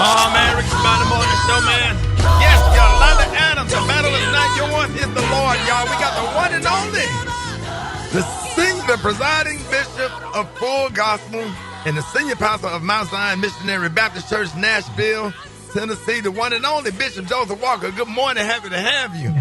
Oh, man, Rickey Smiley Morning Show, man. Yes, Yolanda Adams, the battle is not yours, it's the Lord, y'all. We got the one and only, the presiding bishop of Full Gospel and the senior pastor of Mount Zion Missionary Baptist Church, Nashville, Tennessee, the one and only Bishop Joseph Walker. Good morning, happy to have you.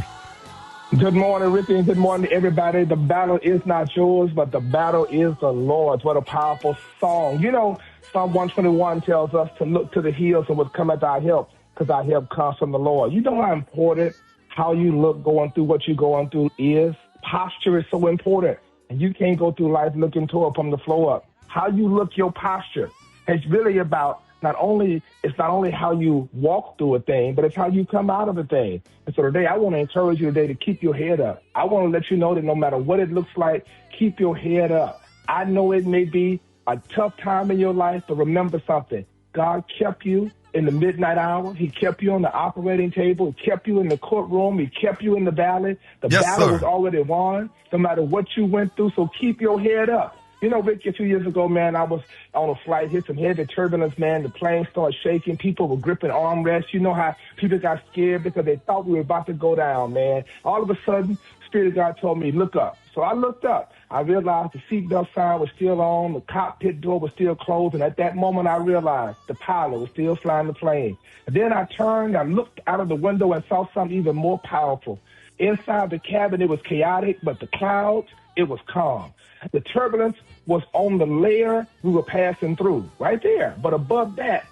Good morning, Ricky, and good morning to everybody. The battle is not yours, but the battle is the Lord's. What a powerful song. You know, Psalm 121 tells us to look to the hills and what cometh our help, because our help comes from the Lord. You know how important how you look going through what you're going through is? Posture is so important, and you can't go through life looking toward from the floor up. How you look, your posture, it's really about it's not only how you walk through a thing, but it's how you come out of a thing. And so today, I want to encourage you today to keep your head up. I want to let you know that no matter what it looks like, keep your head up. I know it may be a tough time in your life, but remember something. God kept you in the midnight hour. He kept you on the operating table. He kept you in the courtroom. He kept you in the valley. The battle was already won, no matter what you went through. So keep your head up. You know, Rick, a few years ago, man, I was on a flight, hit some heavy turbulence, man. The plane started shaking. People were gripping armrests. You know how people got scared because they thought we were about to go down, man. All of a sudden, Spirit of God told me, look up. So I looked up. I realized the seatbelt sign was still on. The cockpit door was still closed. And at that moment, I realized the pilot was still flying the plane. And then I turned, I looked out of the window and saw something even more powerful. Inside the cabin, it was chaotic, but the clouds, it was calm. The turbulence was on the layer we were passing through, right there. But above that,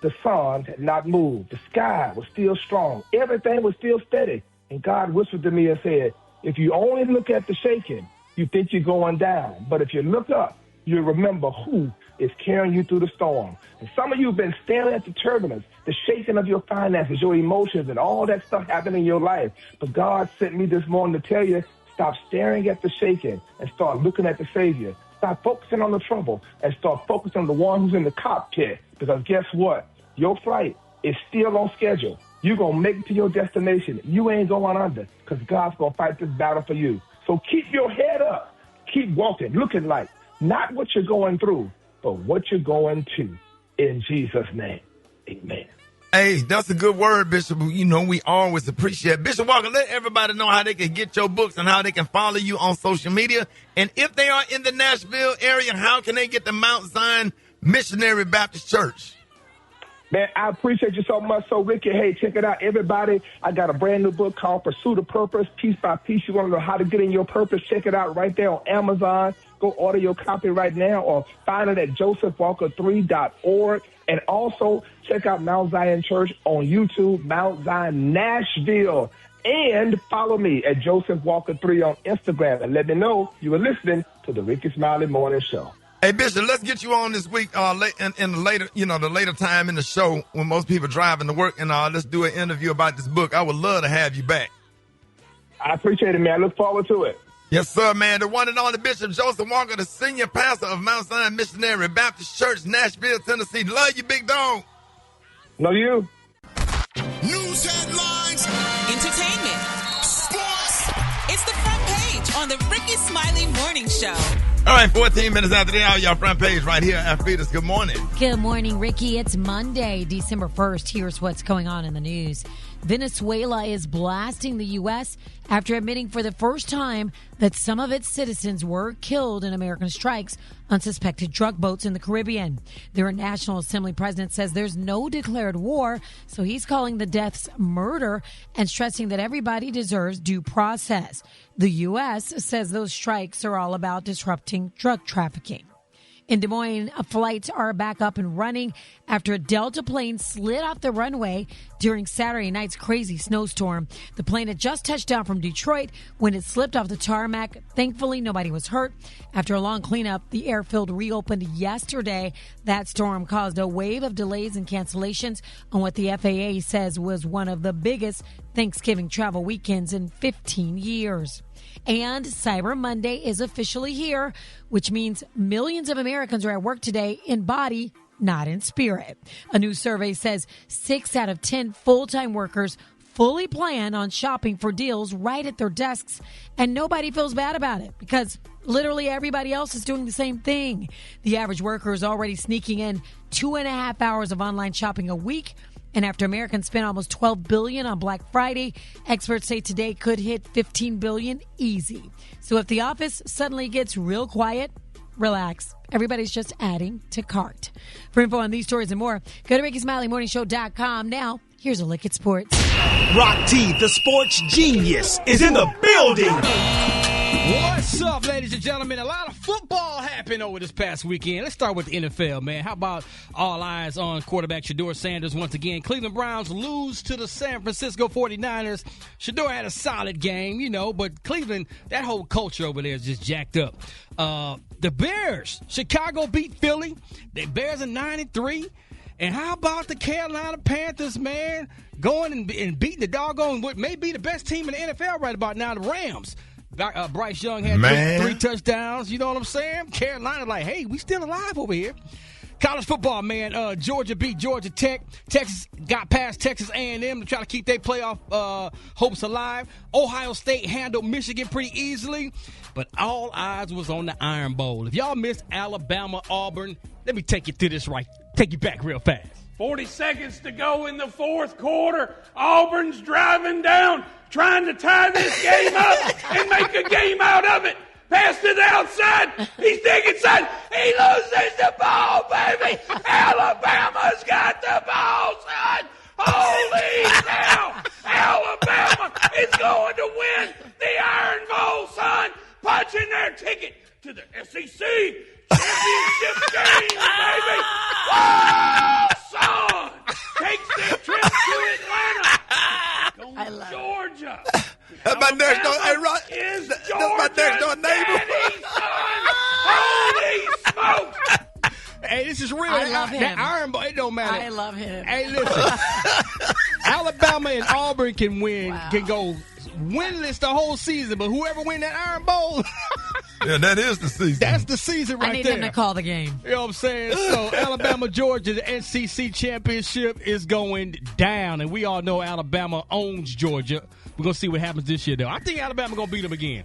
the sun had not moved. The sky was still strong. Everything was still steady. And God whispered to me and said, if you only look at the shaking, you think you're going down. But if you look up, you'll remember who is carrying you through the storm. And some of you have been staring at the turbulence, the shaking of your finances, your emotions, and all that stuff happening in your life. But God sent me this morning to tell you, stop staring at the shaking and start looking at the Savior. Stop focusing on the trouble and start focusing on the one who's in the cockpit. Because guess what? Your flight is still on schedule. You're going to make it to your destination. You ain't going under because God's going to fight this battle for you. So keep your head up. Keep walking, looking like not what you're going through, but what you're going to. In Jesus' name, amen. Hey, that's a good word, Bishop. You know, we always appreciate it. Bishop Walker, let everybody know how they can get your books and how they can follow you on social media. And if they are in the Nashville area, how can they get to Mount Zion Missionary Baptist Church? Man, I appreciate you so much. So, Ricky, hey, check it out, everybody. I got a brand new book called Pursuit of Purpose, Piece by Piece. You want to know how to get in your purpose? Check it out right there on Amazon. Go order your copy right now or find it at josephwalker3.org. And also check out Mount Zion Church on YouTube, Mount Zion Nashville. And follow me at Joseph Walker 3 on Instagram. And let me know you were listening to the Rickey Smiley Morning Show. Hey, Bishop, let's get you on this week in the later, the later time in the show when most people are driving to work. And let's do an interview about this book. I would love to have you back. I appreciate it, man. I look forward to it. Yes, sir, man. The one and only Bishop Joseph Walker, the senior pastor of Mount Zion Missionary Baptist Church, Nashville, Tennessee. Love you, big dog. Love you. News headlines. Entertainment. Sports. It's the front page on the Rickey Smiley Morning Show. All right, 14 minutes after the hour, y'all front page right here at Fetus. Good morning. Good morning, Ricky. It's Monday, December 1st. Here's what's going on in the news. Venezuela is blasting the U.S. after admitting for the first time that some of its citizens were killed in American strikes on suspected drug boats in the Caribbean. Their National Assembly president says there's no declared war, so he's calling the deaths murder and stressing that everybody deserves due process. The U.S. says those strikes are all about disrupting drug trafficking. In Des Moines, flights are back up and running after a Delta plane slid off the runway during Saturday night's crazy snowstorm. The plane had just touched down from Detroit when it slipped off the tarmac. Thankfully, nobody was hurt. After a long cleanup, the airfield reopened yesterday. That storm caused a wave of delays and cancellations on what the FAA says was one of the biggest Thanksgiving travel weekends in 15 years. And Cyber Monday is officially here, which means millions of Americans are at work today in body, not in spirit. A new survey says 6 out of 10 full-time workers fully plan on shopping for deals right at their desks, and nobody feels bad about it because literally everybody else is doing the same thing. The average worker is already sneaking in 2.5 hours of online shopping a week. And after Americans spent almost $12 billion on Black Friday, experts say today could hit $15 billion easy. So if the office suddenly gets real quiet, relax. Everybody's just adding to cart. For info on these stories and more, go to RickySmileyMorningShow.com. Now, here's a look at sports. Rock T, the sports genius, is in the building. What's up, ladies and gentlemen? A lot of football happened over this past weekend. Let's start with the NFL, man. How about all eyes on quarterback Shedeur Sanders once again? Cleveland Browns lose to the San Francisco 49ers. Shedeur had a solid game, but Cleveland, that whole culture over there is just jacked up. The Bears, Chicago beat Philly. The Bears are 9-3. And how about the Carolina Panthers, man, going and beating the doggone what may be the best team in the NFL right about now, the Rams. Bryce Young had three touchdowns. You know what I'm saying? Carolina like, hey, we still alive over here. College football, man. Georgia beat Georgia Tech. Texas got past Texas A&M to try to keep their playoff hopes alive. Ohio State handled Michigan pretty easily. But all eyes was on the Iron Bowl. If y'all missed Alabama, Auburn, let me take you through this take you back real fast. 40 seconds to go in the fourth quarter. Auburn's driving down, trying to tie this game up and make a game out of it. Pass to the outside. He's digging inside. He loses the ball, baby. Alabama's got the ball, son. Holy cow. Alabama is going to win the Iron Bowl, son. Punching their ticket to the SEC championship game, baby. Whoa, son. Takes their trip to Atlanta. I love Georgia. That's my next door. Hey, Rock. Is That's my next door neighbor. Holy smokes. Hey, this is real. I love him. That Iron Bowl, it don't matter. I love him. Hey, listen. Alabama and Auburn can win, can go winless the whole season, but whoever win that Iron Bowl, yeah, that is the season. that's the season right there. I need him to call the game. You know what I'm saying? So Alabama, Georgia, the SEC championship is going down, and we all know Alabama owns Georgia. We're going to see what happens this year, though. I think Alabama going to beat them again.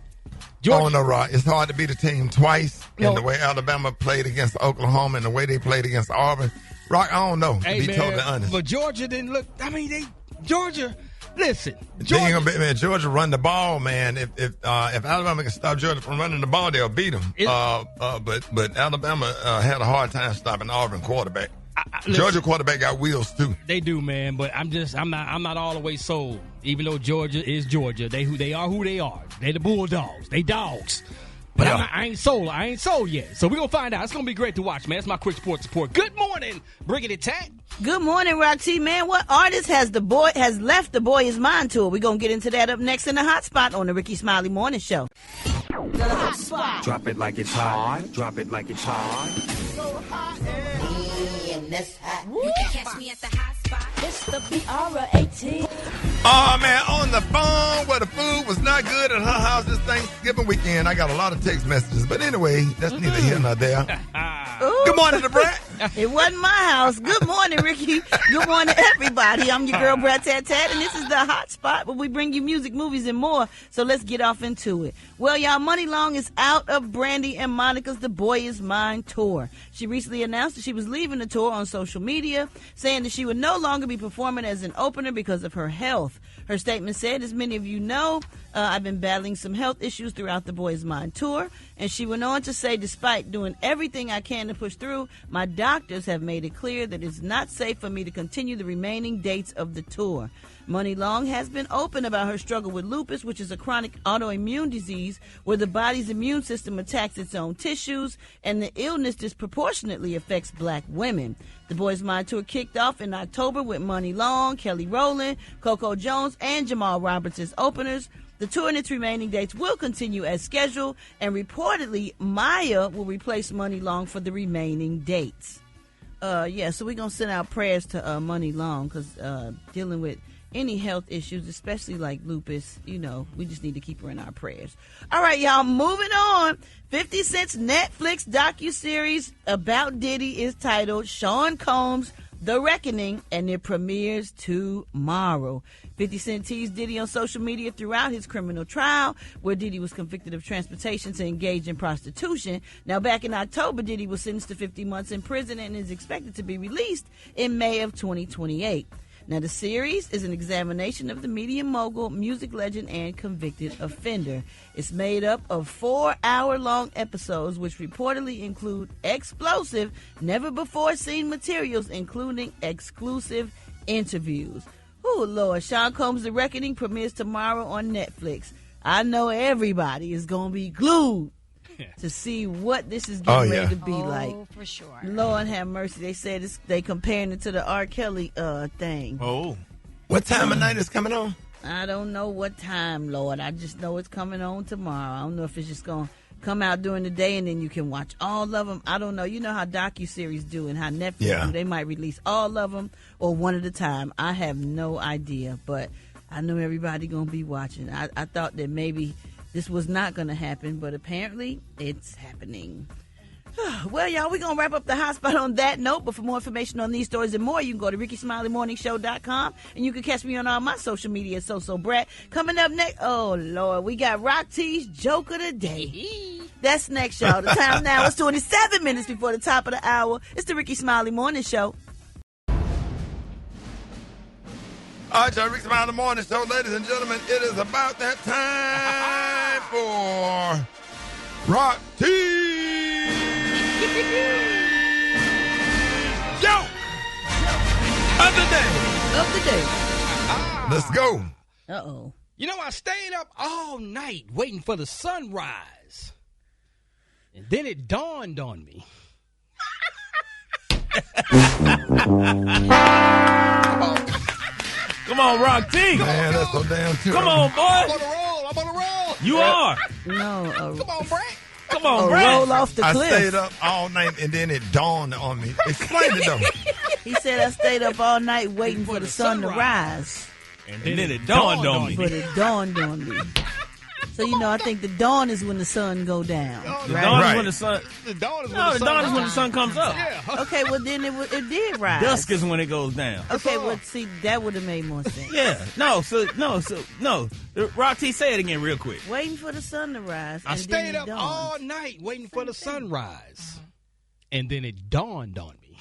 Georgia, Oh, no, Rock. It's hard to beat a team twice in the way Alabama played against Oklahoma and the way they played against Auburn. Rock, I don't know, to be totally honest. But Georgia didn't look – I mean, Georgia – listen. Georgia run the ball, man. If Alabama can stop Georgia from running the ball, they'll beat them. But Alabama had a hard time stopping Auburn quarterback. Georgia quarterback got wheels too. They do, man. But I'm not all the way sold. Even though Georgia is Georgia, they are who they are. They the Bulldogs. They dogs. But yeah. I ain't sold. I ain't sold yet. So we're going to find out. It's going to be great to watch, man. It's my quick sports report. Good morning, Briggity Tat. Good morning, Rock T. Man, what artist has left the Boy Is Mine tour? We're going to get into that up next in the Hot Spot on the Rickey Smiley Morning Show. The Hot Spot. Drop it like it's hot. Drop it like it's hot. You can catch me at the hot spot. It's the BR18. Oh, man, on the phone where the food was not good at her house this Thanksgiving weekend. I got a lot of text messages. But anyway, that's neither here nor there. Good morning to Brat. It wasn't my house. Good morning, Ricky. Good morning, everybody. I'm your girl, Brat Tat Tat, and this is the Hot Spot where we bring you music, movies, and more. So let's get off into it. Well, y'all, Money Long is out of Brandy and Monica's The Boy Is Mine tour. She recently announced that she was leaving the tour on social media, saying that she would no longer be performing as an opener because of her health. Her statement said, as many of you know, I've been battling some health issues throughout the Boy Is Mine tour. And she went on to say, despite doing everything I can to push through, my doctors have made it clear that it's not safe for me to continue the remaining dates of the tour. Money Long has been open about her struggle with lupus, which is a chronic autoimmune disease where the body's immune system attacks its own tissues, and the illness disproportionately affects black women. The Boy Is Mine tour kicked off in October with Money Long, Kelly Rowland, Coco Jones, and Jamal Roberts as openers. The tour and its remaining dates will continue as scheduled, and reportedly, Maya will replace Money Long for the remaining dates. So we're going to send out prayers to Money Long because dealing with any health issues, especially like lupus, we just need to keep her in our prayers. All right, y'all, moving on. 50 Cent's Netflix docuseries about Diddy is titled Sean Combs The Reckoning, and it premieres tomorrow. 50 Cent teased Diddy on social media throughout his criminal trial, where Diddy was convicted of transportation to engage in prostitution. Now, back in October, Diddy was sentenced to 50 months in prison and is expected to be released in May of 2028. Now, the series is an examination of the media mogul, music legend, and convicted offender. It's made up of 4-hour-long episodes, which reportedly include explosive, never-before-seen materials, including exclusive interviews. Oh, Lord. Sean Combs' The Reckoning premieres tomorrow on Netflix. I know everybody is going to be glued to see what this is getting ready to be like. Oh, for sure. Lord have mercy. They said they comparing it to the R. Kelly thing. Oh. What time of night is coming on? I don't know what time, Lord. I just know it's coming on tomorrow. I don't know if it's just going to come out during the day and then you can watch all of them. I don't know. You know how docuseries do and how Netflix do. They might release all of them or one at a time. I have no idea, but I know everybody going to be watching. I thought that maybe this was not going to happen, but apparently it's happening. Well, y'all, we're going to wrap up the hot spot on that note. But for more information on these stories and more, you can go to RickySmileyMorningShow.com, and you can catch me on all my social media, So Brat. Coming up next, oh, Lord, we got Rock T's Joke of the Day. That's next, y'all. The time now is 27 minutes before the top of the hour. It's the Rickey Smiley Morning Show. All right, y'all, Rickey Smiley Morning Show. Ladies and gentlemen, it is about that time for Rock T. Joke of the day. Let's go. Uh-oh. You know, I stayed up all night waiting for the sunrise. And then it dawned on me. Come on, Rock T. Man, that's so damn true. Come on, boy. I'm on a roll. You are. No. Come on, Brat. Come on, Brat. Roll off the cliff. I stayed up all night and then it dawned on me. Explain it though. He said I stayed up all night waiting for the sun to rise. And then it dawned on me. But it dawned on me. So, you know, I think the dawn is when the sun go down. The right? dawn is when the sun... The dawn is when No, the the dawn is when the sun comes up. Yeah. Okay, well, then it did rise. Dusk is when it goes down. Okay, well, see, that would have made more sense. Yeah. No. Rock T, say it again real quick. Waiting for the sun to rise. I and stayed then it up dawned. all night waiting for the sunrise. And then it dawned on me.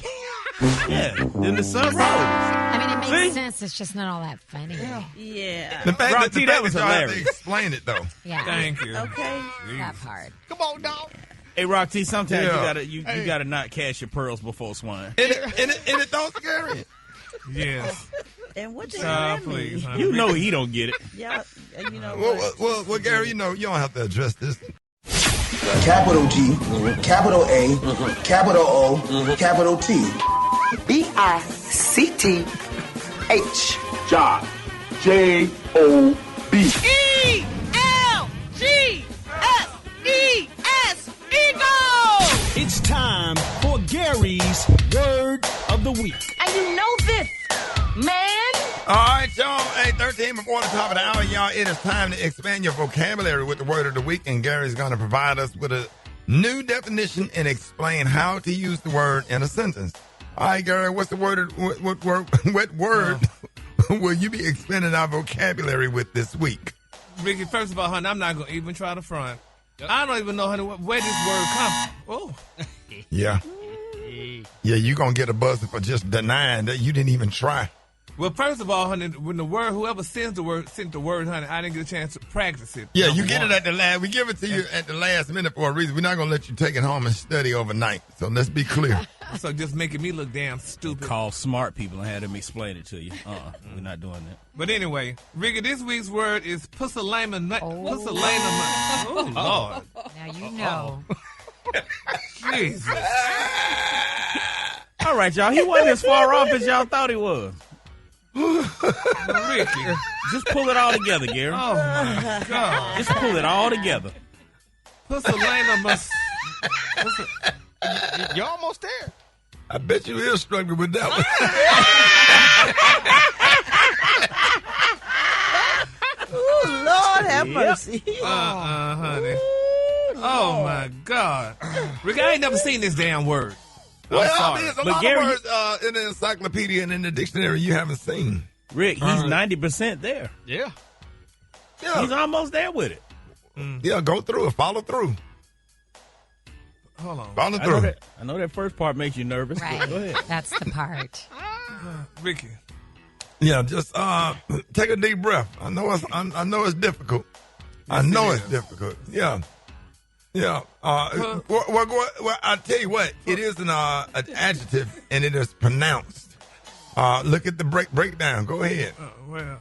Yeah. Then the sun rose. I mean, it makes sense. It's just not all that funny. Yeah. The fact Rock that, the T, fact that was that y'all have to hilarious. explain it though. Yeah. Thank you. Okay. That part. Come on, dog. Hey, Rock T, sometimes Yeah. you gotta not cash your pearls before swine. And it don't scare you. Yes. And what the hell that mean? You know he don't get it. Y'all, you know what? Well, Gary, you know, you don't have to address this. Capital G, capital A, capital O, capital T. B-I-C-T-H. Job. J-O-B. E-L-G-S-E-S. Eagle! It's time for Gary's Word of the Week. And you know this, man. All right, y'all. Hey, 13 before the top of the hour, y'all. It is time to expand your vocabulary with the word of the week, and Gary's going to provide us with a new definition and explain how to use the word in a sentence. All right, Gary, what's the word? What word will you be expanding our vocabulary with this week? Ricky, first of all, honey, I'm not going to even try to front. I don't even know, honey, where this word comes. Oh. Yeah. Yeah, you're going to get a buzz for just denying that you didn't even try. Well, first of all, honey, when whoever sent the word, honey, I didn't get a chance to practice it. Yeah, you get it at the last. We give it to you at the last minute for a reason. We're not going to let you take it home and study overnight. So let's be clear. So just making me look damn stupid. Call smart people and have them explain it to you. We're not doing that. But anyway, Ricky, this week's word is pusillanimous. Oh, Lord. Now you know. Jesus. All right, y'all. He wasn't as far off as y'all thought he was. Ricky. Just pull it all together, Gary. Oh, my God. Just pull it all together. Pusillanimous. You're almost there. I bet you is struggling with that one. Ooh, Lord have mercy. Honey. Oh, my God. Rick, I ain't never seen this damn word. Well, sorry. there's a But lot Gary- of words in the encyclopedia and in the dictionary you haven't seen. Rick, he's 90% there. Yeah. Yeah. He's almost there with it. Yeah, go through it. Follow through. Hold on. Follow I through. know that first part makes you nervous. Right. But go ahead. That's the part. Ricky. Yeah, just take a deep breath. I know it's difficult. I know it's difficult. Yeah. Yeah. Well, I tell you what, it is an adjective and it is pronounced. Look at the breakdown. Go ahead. Well,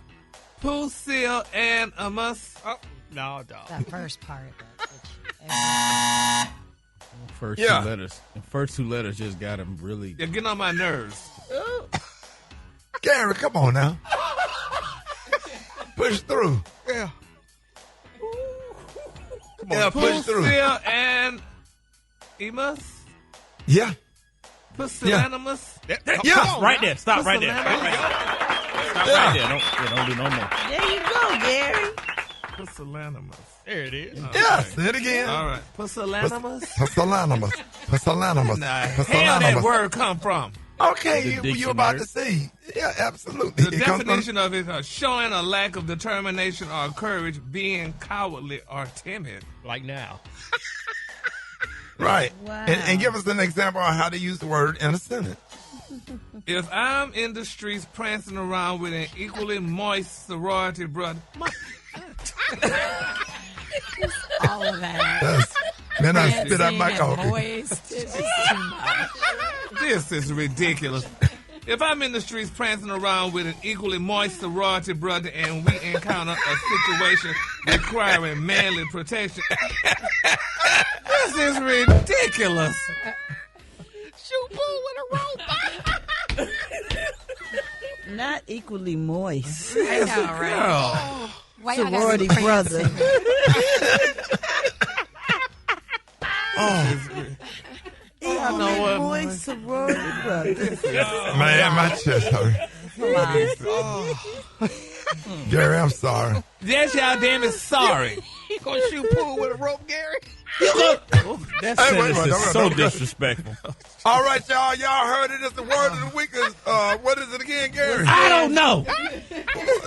pusillanimous. Oh, no, dog. That first part. First Yeah. two letters. The first two letters just got him really. You're getting on my nerves. Gary, come on now. Push through. Yeah. Yeah, push through. Pusillanimous. Yeah. Pusillanimous. Yeah. Right there. Stop right there. Stop right there. Don't do no more. There you go, Gary. Pusillanimous. There it is. Yeah, say it again. All right. Pusillanimous. Pusillanimous. Pusillanimous. Nah, hell that Pusillanimous. word come from? Okay, The you about to dictionary. see. Yeah, absolutely. The It comes from- definition of it is showing a lack of determination or courage, being cowardly or timid. Like now. Right. Wow. And give us an example of how to use the word in a sentence. If I'm in the streets prancing around with an equally moist sorority brother, All of that. Then I spit out my Dancing and coffee. moist. It's just too much. this is ridiculous. If I'm in the streets prancing around with an equally moist sorority brother and we encounter a situation requiring manly protection, this is ridiculous. Shoot bull with a rope. Not equally moist. I know, right? Girl. Why y'all gotta Sorority be brother. I know what. Moist sorority brother. Man, my chest hurt. Gary, I'm sorry. Yes, y'all damn it sorry. He gonna shoot pool with a rope, Gary. That Hey, wait, sentence wait, is don't- so don't- disrespectful. All right, y'all. Y'all heard it. It's the word of the week. What is it again, Gary? I don't know.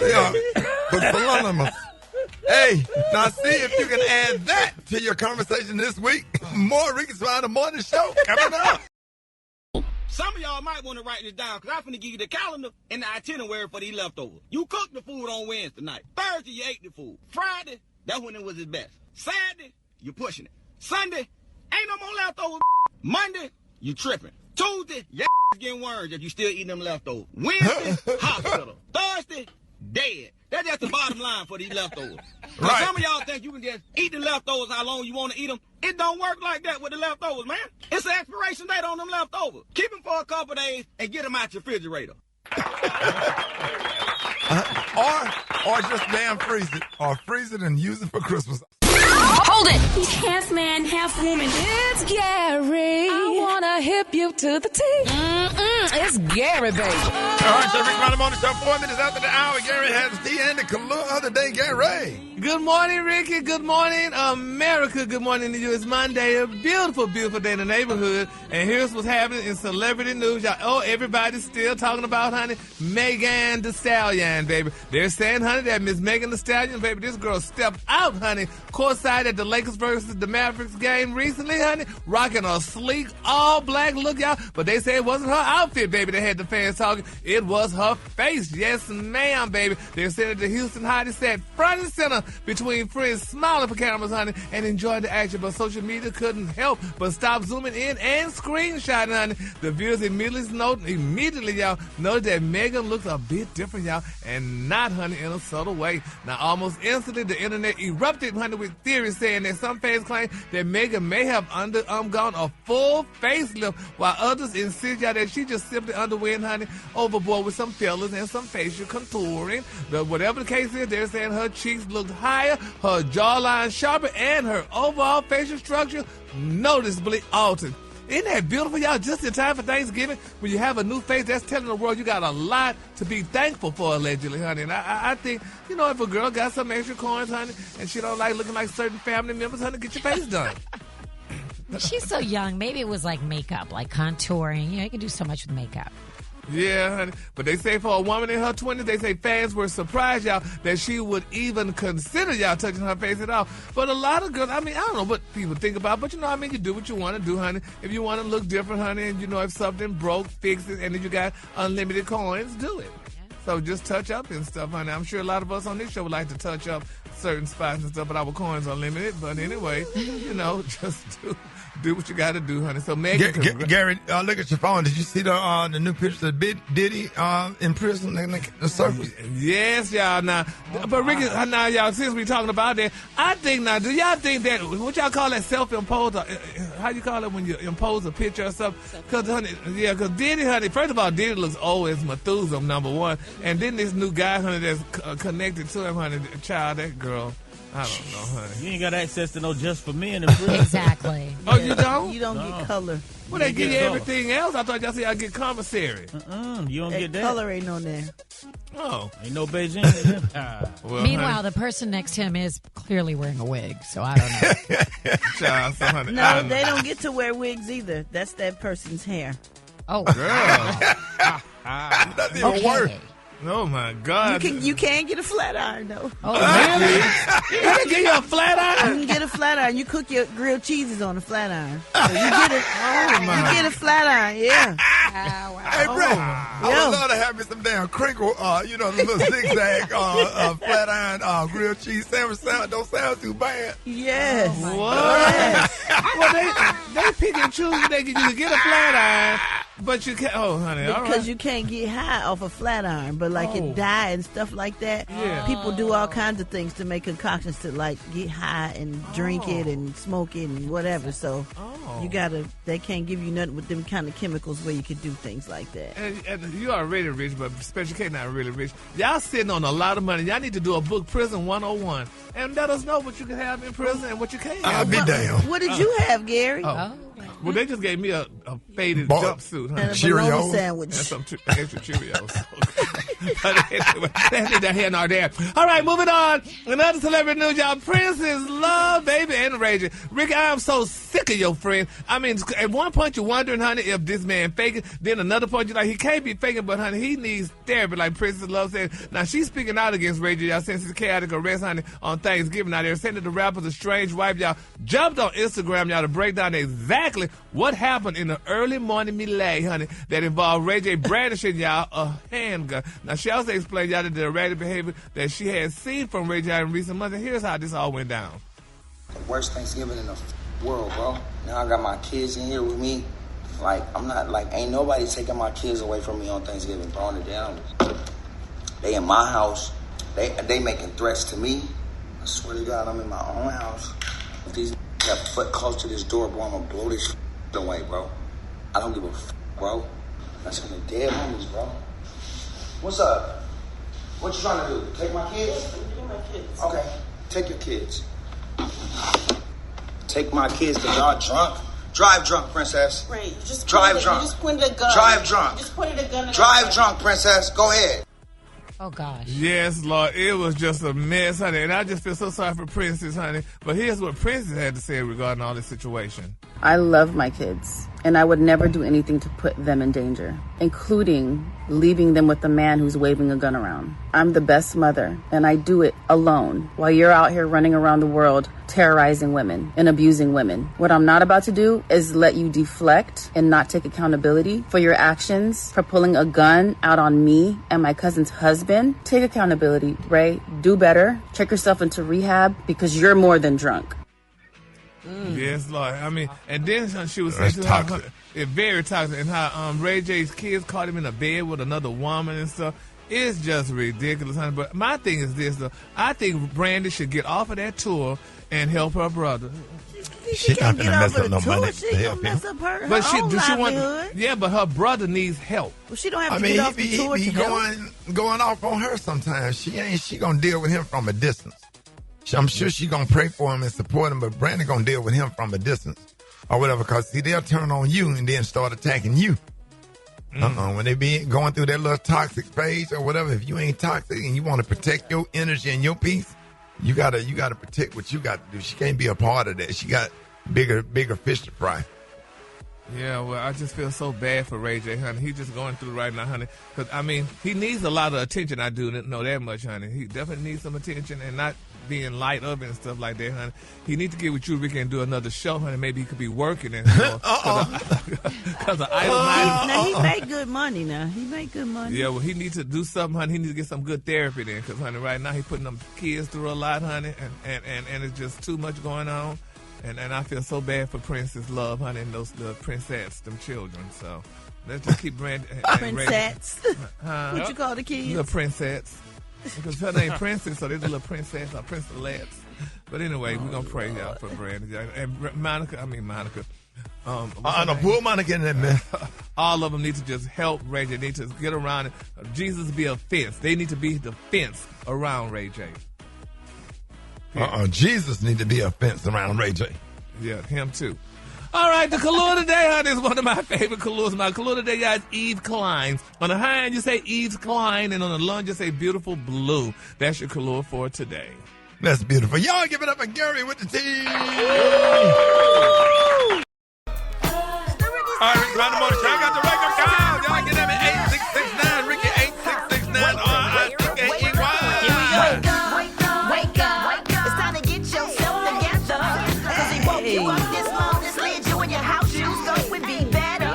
Yeah. Pusillanimous. Hey, now see if you can add that to your conversation this week. More Rickey Smiley Morning Show coming up. Some of y'all might want to write this down, because I'm finna give you the calendar and the itinerary for these leftovers. You cooked the food on Wednesday night. Thursday, you ate the food. Friday, that's when it was its best. Saturday, you pushing it. Sunday, ain't no more leftovers. Monday, you tripping. Tuesday, your getting worms if you still eating them leftovers. Wednesday, hospital. Thursday, dead. That's just the bottom line for these leftovers. Right. Some of y'all think you can just eat the leftovers how long you want to eat them. It don't work like that with the leftovers, man. It's an expiration date on them leftovers. Keep them for a couple days and get them out your refrigerator. Or just damn freeze it. Or freeze it and use it for Christmas. Hold it! He's half man, half woman. It's Gary. I wanna hip you to the T. It's Gary, baby. All right, so Rick Smiley Morning Show, 4 minutes after the hour. Gary has tea and the color of the day, Gary. Good morning, Ricky. Good morning, America. Good morning to you. It's Monday, a beautiful, beautiful day in the neighborhood. And here's what's happening in celebrity news. Y'all, everybody's still talking about, honey, Megan Thee Stallion, baby. They're saying, honey, that Miss Megan Thee Stallion, baby, this girl stepped out, honey, courtside at the Lakers versus the Mavericks game recently, honey, rocking a sleek, all-black look, y'all. But they say it wasn't her outfit, baby, that had the fans talking. It was her face. Yes, ma'am, baby. They're saying that the Houston Hottie sat front and center between friends, smiling for cameras, honey, and enjoyed the action. But social media couldn't help but stop zooming in and screenshotting, honey. The viewers immediately, y'all, noted that Megan looks a bit different, y'all, and not, honey, in a subtle way. Now, almost instantly, the internet erupted, honey, with theories saying that some fans claim that Megan may have undergone a full facelift, while others insist, y'all, that she just simply underwent, honey, overboard with some fillers and some facial contouring. But whatever the case is, they're saying her cheeks looked higher, her jawline sharper, and her overall facial structure noticeably altered. Isn't that beautiful, y'all? Just in time for Thanksgiving, when you have a new face, that's telling the world you got a lot to be thankful for, allegedly, honey. And I think, you know, if a girl got some extra coins, honey, and she don't like looking like certain family members, honey, get your face done. She's so young. Maybe it was like makeup, like contouring. You can do so much with makeup. Yeah, honey. But they say for a woman in her 20s, they say fans were surprised, y'all, that she would even consider y'all touching her face at all. But a lot of girls, I don't know what people think about, but you do what you want to do, honey. If you want to look different, honey, and if something broke, fix it, and if you got unlimited coins, do it. So just touch up and stuff, honey. I'm sure a lot of us on this show would like to touch up certain spots and stuff, but our coins are limited. But anyway, just do what you got to do, honey. So Megan, Gary, look at your phone. Did you see the new pictures of Diddy in prison? The surface. Yes, y'all. Now, but Ricky, now y'all, since we talking about that, I think now, do y'all think that what y'all call that self-imposed? How you call it when you impose a picture or something? Because Diddy, honey. First of all, Diddy looks old as Methuselah, number one, and then this new guy, honey, that's connected to him, honey, child, that girl. I don't know, honey. You ain't got access to no Just for Men in prison. Exactly. Oh, you don't? You don't get color. Well, they give you everything else. I thought y'all said I get commissary. You don't get that. Color ain't on there. Oh. Ain't no Beijing. Well, meanwhile, the person next to him is clearly wearing a wig, so I don't know. Child, so, honey, no, they don't get to wear wigs either. That's that person's hair. Oh, girl. That's even worse. Oh my God! You can't get a flat iron though. Oh, really? You can get you a flat iron. You can get a flat iron. You cook your grilled cheeses on a flat iron. So you get it. You get a flat iron. Yeah. Hey, Brett, I would love to have me some damn crinkle. The little zigzag flat iron grilled cheese sandwich. Don't sound too bad. Yes. What? Well, they pick and choose. You can get a flat iron. But you can't. Oh, honey. Because you can't get high off a flat iron, but it dye and stuff like that. Yeah. People do all kinds of things to make concoctions to get high and drink it and smoke it and whatever. So they can't give you nothing with them kind of chemicals where you could do things like that. And you are really rich, but Special K not really rich. Y'all sitting on a lot of money. Y'all need to do a book, Prison 101, and let us know what you can have in prison and what you can't have. I'll be damn. What did you have, Gary? Well, they just gave me a faded jumpsuit, honey. And a bologna sandwich. And some extra Cheerios. But anyway, that's neither here nor there. All right, moving on. Another celebrity news, y'all. Prince's love, baby, and raging. Ricky, I am so sick of your friend. At one point you're wondering, honey, if this man faking. Then another point you're like, he can't be faking, but honey, he needs therapy, like Prince's love said. Now she's speaking out against Ray J, y'all, since his chaotic arrest, honey, on Thanksgiving out there, saying that the rapper's a strange wife, y'all, jumped on Instagram, y'all, to break down exactly what happened in the early morning melee, honey, that involved Ray J brandishing, y'all, a handgun. Now, she also explained, y'all, the erratic behavior that she had seen from Ray J in recent months, and here's how this all went down. The worst Thanksgiving in the world, bro. Now I got my kids in here with me. Ain't nobody taking my kids away from me on Thanksgiving, bro. They in my house. They making threats to me. I swear to God, I'm in my own house. If these got foot close to this door, bro, I'm gonna blow this away, bro. I don't give a bro. That's gonna be dead homies, bro. What's up? What you trying to do? Take my kids? Take my kids. Okay, take your kids. Take my kids because y'all drunk. Drive drunk, princess. Right, you just drive drunk. You just pointed a gun. Drive drunk. You just pointed a gun. Drive drunk, princess. Go ahead. Oh, gosh. Yes, Lord. It was just a mess, honey. And I just feel so sorry for Princess, honey. But here's what Princess had to say regarding all this situation. I love my kids, and I would never do anything to put them in danger, including leaving them with a man who's waving a gun around. I'm the best mother, and I do it alone while you're out here running around the world terrorizing women and abusing women. What I'm not about to do is let you deflect and not take accountability for your actions, for pulling a gun out on me and my cousin's husband. Take accountability, Ray. Do better. Check yourself into rehab because you're more than drunk. Yes, Lord. And then she was saying it's very toxic, and how Ray J's kids caught him in a bed with another woman and stuff. It's just ridiculous, honey. But my thing is this, though. I think Brandy should get off of that tour and help her brother. She not gonna mess up no money to help him. But she want? Yeah, but her brother needs help. Well, she don't have to get off the tour to help. Going off on her sometimes. She gonna deal with him from a distance. I'm sure she's going to pray for him and support him, but Brandon going to deal with him from a distance or whatever, because, see, they'll turn on you and then start attacking you. When they be going through that little toxic phase or whatever, if you ain't toxic and you want to protect your energy and your peace, you gotta protect what you got to do. She can't be a part of that. She got bigger fish to fry. Yeah, well, I just feel so bad for Ray J, honey. He's just going through right now, honey. Because, I mean, he needs a lot of attention. I do know that much, honey. He definitely needs some attention and not being light up and stuff like that, honey. He needs to get with you, Ricky, and do another show, honey. Maybe he could be working and because of idle night. Now, he make good money now. He make good money. Yeah, well, he needs to do something, honey. He needs to get some good therapy then because, honey, right now he's putting them kids through a lot, honey, and it's just too much going on. And I feel so bad for Princess Love, honey, and the princess, them children. So let's just keep Princess. What you call the kids? The princess. Because her name Princess, so they're the little princess or princelettes. But anyway, we're going to pray y'all for Brandon. And Monica. Pull Monica in that mess. All of them need to just help Ray J. They need to get around it. Jesus be a fence. They need to be the fence around Ray J. Jesus need to be a fence around Ray J. Yeah, him too. All right, the color today, honey, is one of my favorite colors. My color today, guys, Eve Klein. On the high end, you say Eve Klein, and on the low end, you say beautiful blue. That's your color for today. That's beautiful. Y'all give it up for Gary with the team. All right, Rick's Round the Morning Show. I got the record call. Y'all get them at 8669. Ricky 8669. R-I-C-K-E-Y. Here we go. Wake up. It's time to get yourself together. Cause he woke you up this morning, slid you in your house shoes, so it would be better.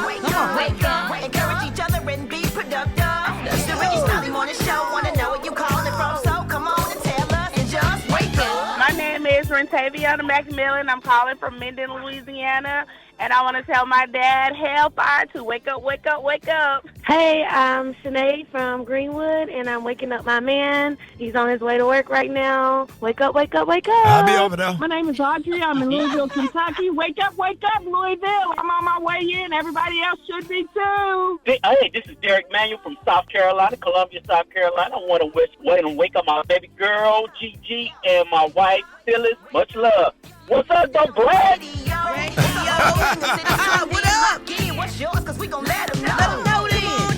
Wake up. Encourage each other and be productive. It's the Rickey Smiley Morning Show. Wanna know where you calling from, so come on and tell us and just wake up. My name is Rentaviana McMillan. I'm calling from Minden, Louisiana. And I want to tell my dad, hell fire to wake up, wake up, wake up. Hey, I'm Sinead from Greenwood, and I'm waking up my man. He's on his way to work right now. Wake up, wake up, wake up. I'll be over there. My name is Audrey. I'm in Louisville, Kentucky. Wake up, Louisville. I'm on my way in. Everybody else should be too. Hey, this is Derek Manuel from South Carolina, Columbia, South Carolina. I want to wake up my baby girl, Gigi, and my wife, Phyllis. Much love. What's up, though, Brad? What up? What's yours? Cause we gon' let them know. Come on,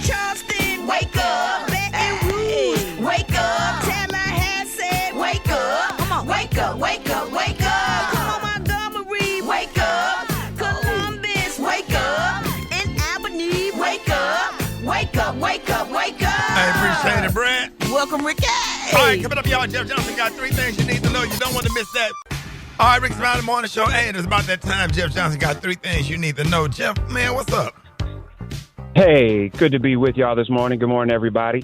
Charleston. Wake up. Baton Rouge. Wake up. Tallahassee. Wake up. Come on. Wake up, wake up, wake up. Come on, Montgomery. Wake up. Columbus. Wake up. In Albany. Wake up. Wake up, wake up, wake up. I appreciate it, Brad. Welcome, Ricky. All right, coming up, y'all. Jeff Johnson got 3 things you need to know. You don't want to miss that. All right, Rick's Round the Morning Show. Hey, it's about that time. Jeff Johnson got 3 things you need to know. Jeff, man, what's up? Hey, good to be with y'all this morning. Good morning, everybody.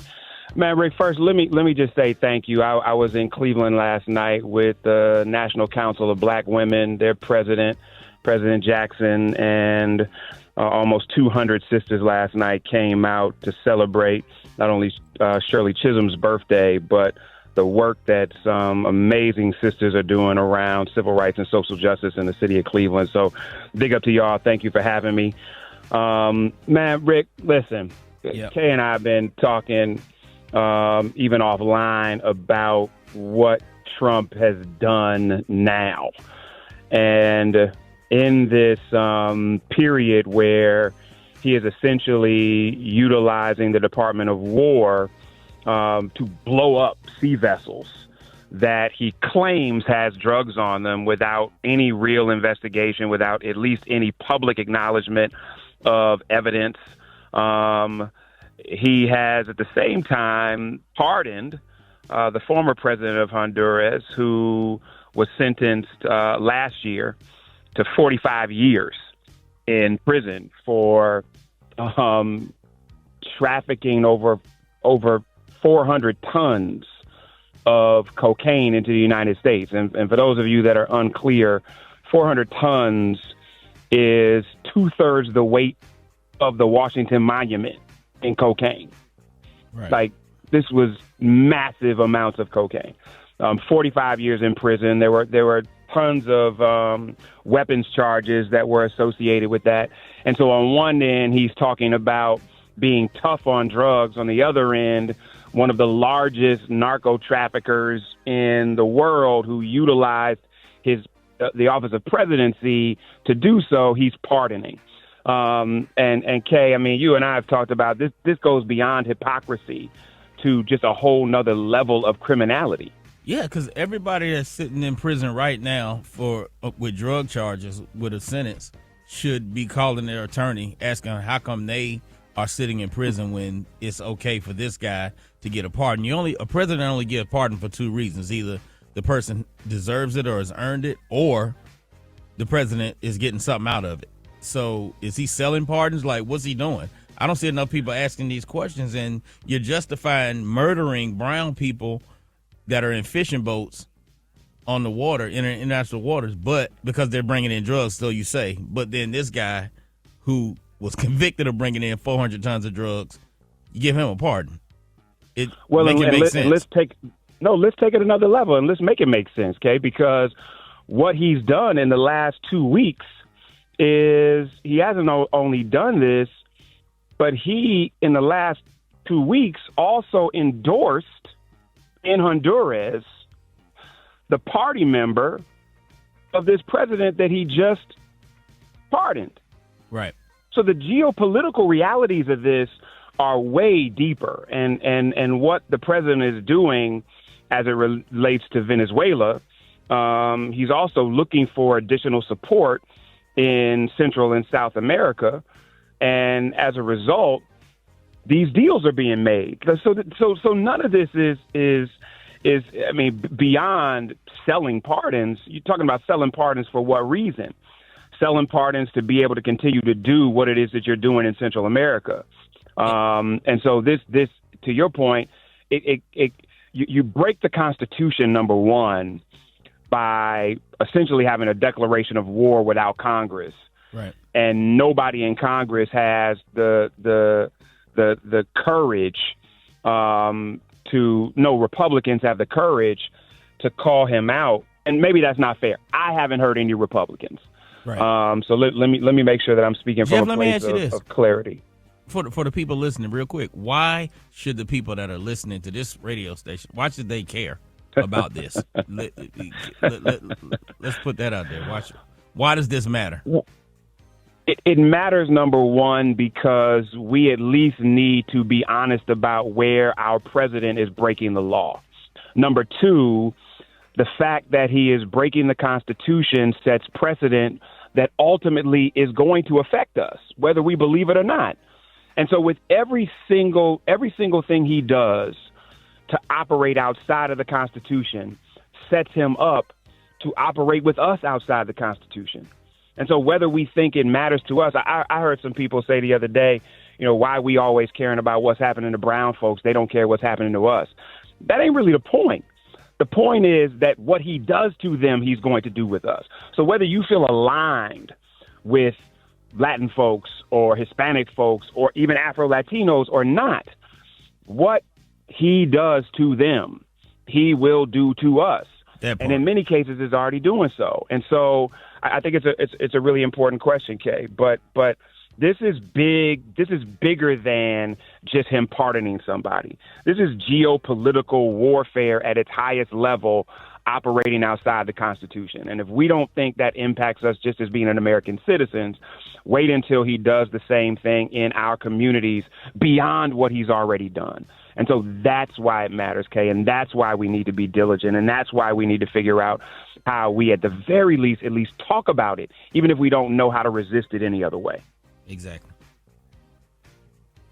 Man, Rick, first, let me just say thank you. I was in Cleveland last night with the National Council of Black Women, their President Jackson, and almost 200 sisters last night came out to celebrate not only Shirley Chisholm's birthday, but the work that some amazing sisters are doing around civil rights and social justice in the city of Cleveland. So big up to y'all. Thank you for having me. Man, Rick, listen, Kay and I have been talking even offline about what Trump has done now. And in this period where he is essentially utilizing the Department of War to blow up sea vessels that he claims has drugs on them without any real investigation, without at least any public acknowledgement of evidence. He has, at the same time, pardoned the former president of Honduras, who was sentenced last year to 45 years in prison for trafficking over 400 tons of cocaine into the United States. And for those of you that are unclear, 400 tons is 2/3 the weight of the Washington Monument in cocaine. Right. Like, this was massive amounts of cocaine. 45 years in prison. There were tons of weapons charges that were associated with that. And so on one end, he's talking about being tough on drugs. On the other end, one of the largest narco traffickers in the world who utilized the office of presidency to do so, he's pardoning. And Kay, I mean, you and I have talked about this. This goes beyond hypocrisy to just a whole nother level of criminality. Yeah, because everybody that's sitting in prison right now with drug charges with a sentence should be calling their attorney, asking how come they are sitting in prison when it's okay for this guy to get a pardon. A president only get a pardon for two reasons: either the person deserves it or has earned it, or the president is getting something out of it. So is he selling pardons? Like, what's he doing? I don't see enough people asking these questions, and you're justifying murdering brown people that are in fishing boats on the water, international waters, but because they're bringing in drugs, so you say. But then this guy who was convicted of bringing in 400 tons of drugs, you give him a pardon. Let's take it another level and let's make it make sense, okay? Because what he's done in the last 2 weeks is he hasn't only done this, but he, in the last 2 weeks, also endorsed in Honduras the party member of this president that he just pardoned. Right. So the geopolitical realities of this are way deeper. And what the president is doing as it relates to Venezuela, he's also looking for additional support in Central and South America. And as a result, these deals are being made. So none of this is beyond selling pardons. You're talking about selling pardons for what reason? Selling pardons to be able to continue to do what it is that you're doing in Central America. And so this, to your point, you break the Constitution, number one, by essentially having a declaration of war without Congress. Right. And nobody in Congress has the courage Republicans have the courage to call him out. And maybe that's not fair. I haven't heard any Republicans. Right. So let me make sure that I'm speaking Jeff, from a place of clarity. For the people listening, real quick, why should the people that are listening to this radio station, why should they care about this? Let's put that out there. Why does this matter? It matters, number one, because we at least need to be honest about where our president is breaking the law. Number two, the fact that he is breaking the Constitution sets precedent that ultimately is going to affect us, whether we believe it or not. And so with every single thing he does to operate outside of the Constitution sets him up to operate with us outside the Constitution. And so whether we think it matters to us, I heard some people say the other day, why we always caring about what's happening to brown folks, they don't care what's happening to us. That ain't really the point. The point is that what he does to them, he's going to do with us. So whether you feel aligned with Latin folks or Hispanic folks or even Afro-Latinos or not, what he does to them, he will do to us. And in many cases is already doing so. And so I think it's a really important question, Kay. But this is big. This is bigger than just him pardoning somebody. This is geopolitical warfare at its highest level, operating outside the Constitution. And if we don't think that impacts us just as being an American citizens, wait until he does the same thing in our communities beyond what he's already done. And so that's why it matters, Kay, and that's why we need to be diligent, and that's why we need to figure out how we, at the very least, at least talk about it, even if we don't know how to resist it any other way. Exactly.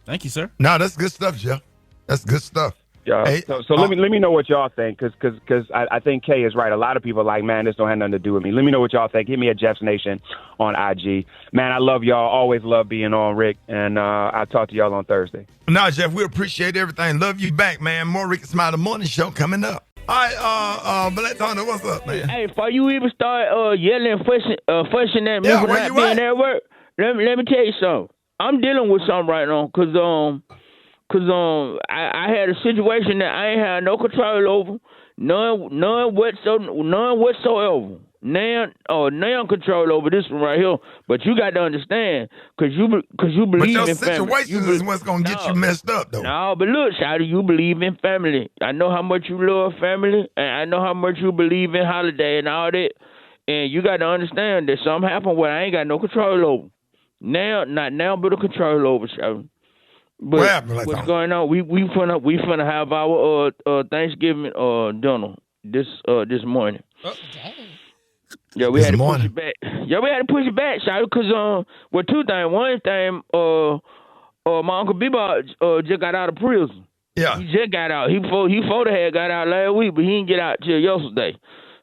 Thank you, sir. No, that's good stuff, Jeff. That's good stuff. Yeah. Hey, so let me know what y'all think, because I think Kay is right. A lot of people are like, man, this don't have nothing to do with me. Let me know what y'all think. Hit me at Jeff's Nation on IG. Man, I love y'all. Always love being on, Rick, and I'll talk to y'all on Thursday. No, Jeff, we appreciate everything. Love you back, man. More Rickey Smiley Morning Show coming up. All right, Black Thunder, what's up, man? Hey, before you even start yelling and fussing at me for not being at work, let me tell you something. I'm dealing with something right now, because I had a situation that I ain't had no control over, none whatsoever. Now control over this one right here. But you got to understand, because you believe in family. But your situation is what's going to get you messed up, though. No, but look, Shawty, you believe in family. I know how much you love family, and I know how much you believe in holiday and all that. And you got to understand that something happened where I ain't got no control over. Not now, but a control over, Shawty. But what happened, what's going on? We finna have our Thanksgiving dinner this morning. Yeah, This had to morning? push it back. Yeah, we had to push it back, Shawty, because well, two things. One thing, my Uncle Bebop just got out of prison. Yeah. He just got out. He photo had got out last week, but he didn't get out till yesterday.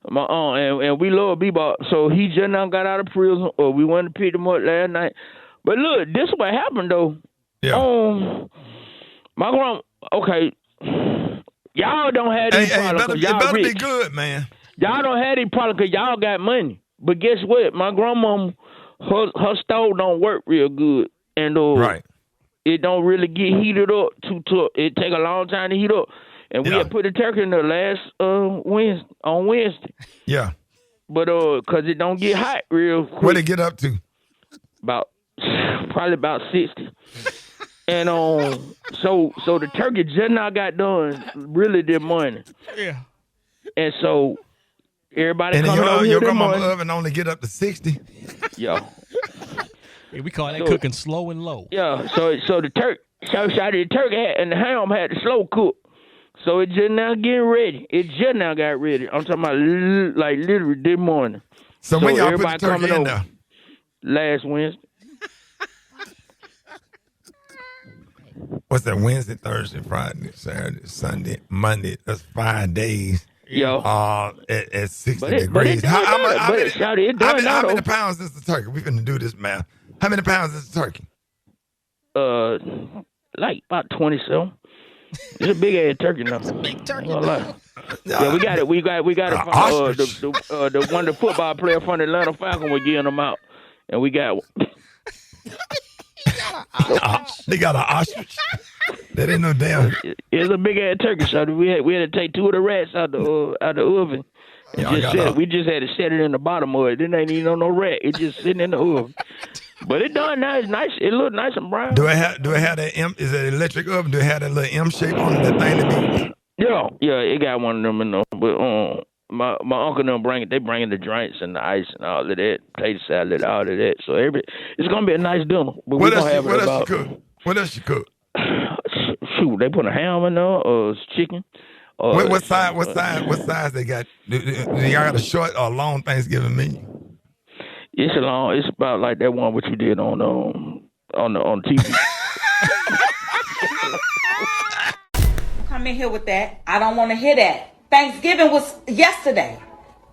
And we love Bebop, so he just now got out of prison. We went to pick him up last night. But look, this is what happened though. Yeah. My grandma. Okay, y'all don't have these problems. Y'all it better rich. be good, man. Y'all don't have these problems because y'all got money. But guess what? My grandma, her stove don't work real good, and right. It don't really get heated up too tough. It take a long time to heat up. And we had put the turkey in there last Wednesday. Yeah. But cause it don't get hot real quick. What'd it get up to? Probably about 60. And so the turkey just now got done really this morning. Yeah. And so everybody and coming over here your this grandma's morning. oven only get up to 60. Yeah. Hey, we call that cooking slow and low. Yeah. So the turkey and the ham had to slow cook. So it just now getting ready. It just now got ready. I'm talking about like literally this morning. So when y'all put the everybody turkey coming in over there? last Wednesday. What's that? Wednesday, Thursday, Friday, Saturday, Sunday, Monday. That's 5 days. Yo. At 60 But it degrees. done How many pounds is the turkey? We finna do this math. How many pounds is the turkey? Like about 27. It's a big ass turkey now. It's a big turkey. Yeah, we got it. We got it from the one the football player from the Atlanta Falcons was giving them out, and we got one. They got an ostrich. That ain't no damn. It's a big ass turkey, so we had to take two of the rats out the oven. And we just had to set it in the bottom of it. It ain't even on no rat. It's just sitting in the oven. But it done now. It's nice. It look nice and brown. Do it have that M? Is it electric oven? Do it have that little M shape on it? That thing to be? Yeah, it got one of them in there. But my uncle them they bring the drinks and the ice and all of that, potato salad, all of that. So it's gonna be a nice dinner. But What else you cook? Shoot, they put a ham in there, chicken. What size they got? Do y'all got a short or long Thanksgiving menu? It's about like that one what you did on TV. Come in here with that. I don't want to hear that. Thanksgiving was yesterday.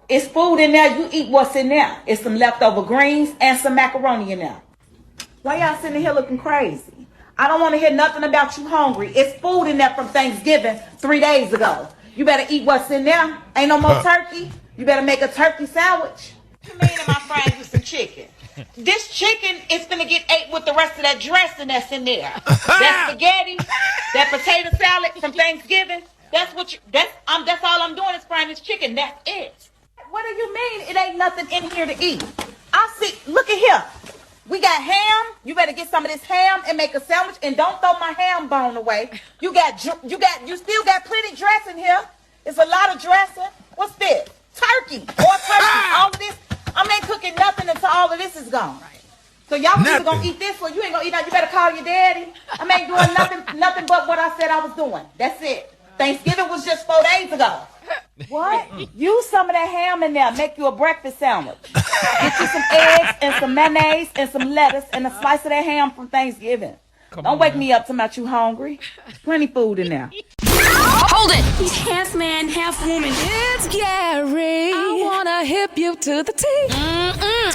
It's food in there. You eat what's in there. It's some leftover greens and some macaroni in there. Why y'all sitting here looking crazy? I don't want to hear nothing about you hungry. It's food in there from Thanksgiving 3 days ago. You better eat what's in there. Ain't no more turkey. You better make a turkey sandwich. You mean and my friends with some chicken? This chicken is gonna get ate with the rest of that dressing that's in there. That spaghetti, that potato salad from Thanksgiving. That's all I'm doing is frying this chicken. That's it. What do you mean it ain't nothing in here to eat? Look at here. We got ham. You better get some of this ham and make a sandwich, and don't throw my ham bone away. You still got plenty dressing here. It's a lot of dressing. What's this? Turkey. More turkey. All of this. I ain't cooking nothing until all of this is gone. So y'all either gonna eat this or you ain't gonna eat that. You better call your daddy. I ain't doing nothing but what I said I was doing. That's it. Thanksgiving was just 4 days ago. What? Use some of that ham in there. Make you a breakfast sandwich. Get you some eggs and some mayonnaise and some lettuce and a slice of that ham from Thanksgiving. Don't wake me up talking about you hungry. Plenty food in there. Hold it! He's half man, half woman. It's Gary. I wanna hip you to the T.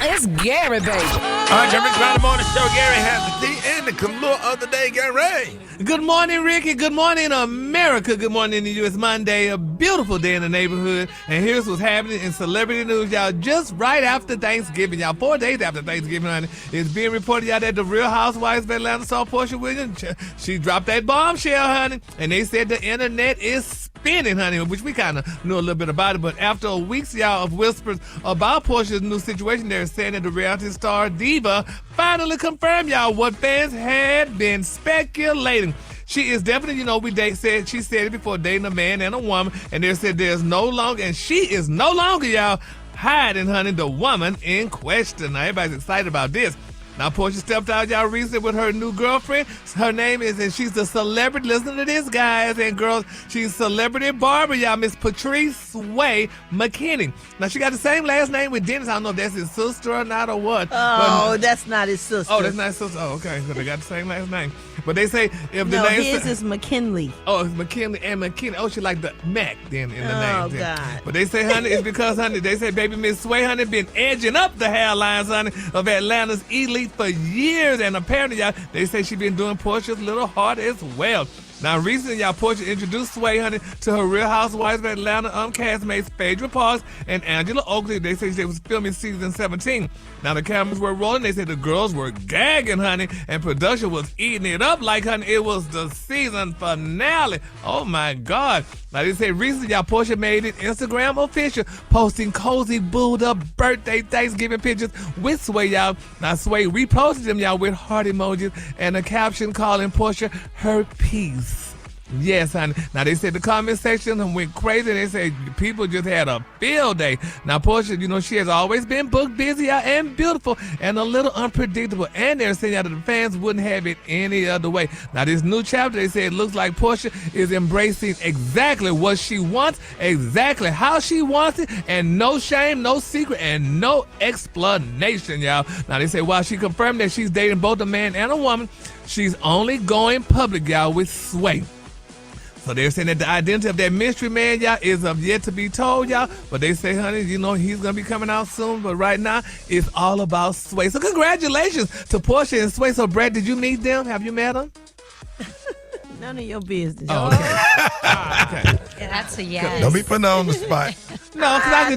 It's Gary, baby. All right, Rickey Smiley Morning Show. Gary has the tea and the Kalua of the day. Gary. Good morning, Ricky. Good morning, America. Good morning to you. It's Monday, a beautiful day in the neighborhood. And here's what's happening in celebrity news, y'all. Just right after Thanksgiving, y'all, 4 days after Thanksgiving, honey, it's being reported, y'all, that the Real Housewives of Atlanta saw Portia Williams. She dropped that bombshell, honey. And they said the internet is spinning, honey, which we kind of knew a little bit about it. But after weeks, y'all, of whispers about Portia's new situation, they're saying that the reality star diva finally confirmed, y'all, what fans had been speculating. She is definitely, she said it before, dating a man and a woman, and they said she is no longer, y'all, hiding, honey, the woman in question. Now, everybody's excited about this. Now, Portia stepped out, y'all, recently with her new girlfriend. Her name is, and she's the celebrity, listen to this, guys and girls, she's celebrity barber, y'all, Miss Patrice Sway McKinney. Now, she got the same last name with Dennis. I don't know if that's his sister or not or what. Oh, that's not his sister. Oh, that's not his sister. Oh, okay. So they got the same last name. But they say if the name... his is McKinley. Oh, it's McKinley and McKinney. Oh, she like the Mac then in the name. Oh, then. God. But they say, honey, it's because, honey, they say baby Miss Sway, honey, been edging up the hairlines, honey, of Atlanta's elite for years. And apparently, y'all, they say she been doing Portia's little heart as well. Now, recently, y'all, Portia introduced Sway, honey, to her Real Housewives of Atlanta castmates Phaedra Parks and Angela Oakley. They say they was filming season 17. Now, the cameras were rolling. They said the girls were gagging, honey, and production was eating it up like, honey, it was the season finale. Oh, my God. Now, they say recently, y'all, Portia made it Instagram official, posting cozy, booed up birthday Thanksgiving pictures with Sway, y'all. Now, Sway reposted them, y'all, with heart emojis and a caption calling Portia her piece. Yes, honey. Now, they said the comment section went crazy. They said people just had a field day. Now, Portia, you know, she has always been booked, busy, and beautiful, and a little unpredictable. And they're saying that the fans wouldn't have it any other way. Now, this new chapter, they say it looks like Portia is embracing exactly what she wants, exactly how she wants it, and no shame, no secret, and no explanation, y'all. Now, they say while she confirmed that she's dating both a man and a woman, she's only going public, y'all, with Sway. So they're saying that the identity of that mystery man, y'all, is yet to be told, y'all. But they say, honey, you know, he's going to be coming out soon. But right now, it's all about Sway. So congratulations to Portia and Sway. So, Brad, did you meet them? Have you met them? None of your business. Oh, okay. Okay. Yeah, that's a yes. Don't be putting her on the spot. No, because I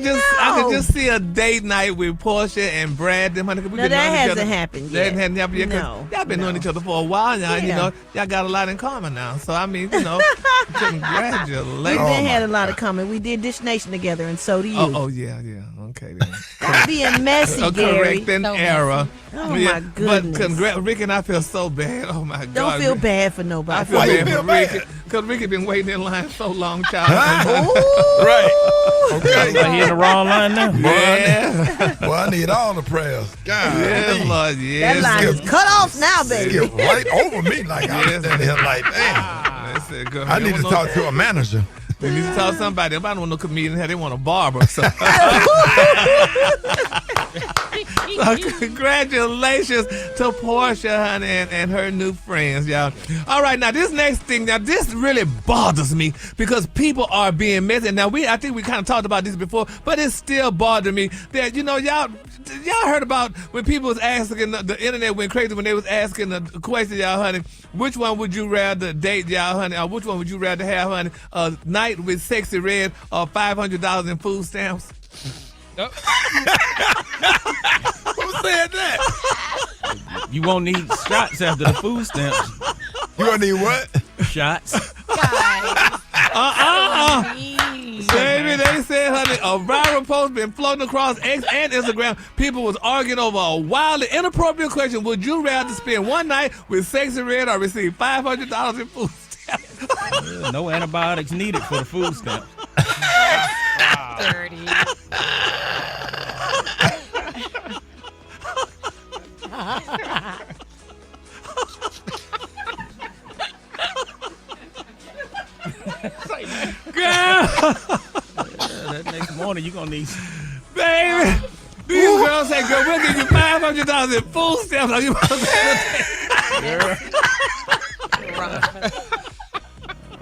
could just see a date night with Portia and Brad. Them, honey, that hasn't happened yet. That hasn't happened yet. No, y'all been knowing each other for a while now. Yeah. You know, y'all got a lot in common now. So, I mean, you know, congratulations. We've had a lot of common. We did Dish Nation together, and so do you. Oh, yeah. Okay, then. Stop being messy, Gary. Correct an error. Oh, my goodness. But Rick and I feel so bad. Oh, my God. Don't feel bad for nobody. I feel bad for Ricky. Because Ricky been waiting in line so long, child. Right. Okay. Are he in the wrong line now? Yeah. Well, I need all the prayers. God. Yes, Lord. Yes. That line is cut off now, baby. Skip right over me like I'm standing here like, damn. I need to talk to a manager. They need to talk to somebody. Nobody don't want no comedian here. They want a barber. So. So congratulations to Portia, honey, and her new friends, y'all. All right, now this next thing, now this really bothers me because people are being messy. Now I think we kind of talked about this before, but it still bothers me that, you know, y'all heard about when people was asking, the internet went crazy when they was asking the question, y'all, honey, which one would you rather date, y'all, honey, or which one would you rather have, honey, a night with Sexy Red or $500 in food stamps? Who said that? You won't need shots after the food stamps. You won't need what? Shots. Baby, they said, honey, a viral post been floating across X and Instagram. People was arguing over a wildly inappropriate question. Would you rather spend one night with Sexy Red or receive $500 in food stamps? No antibiotics needed for the food stamps. Dirty. Girl. That next morning you gonna need. Baby, these girls say, girl, we'll give you $500 in food stamps. Are you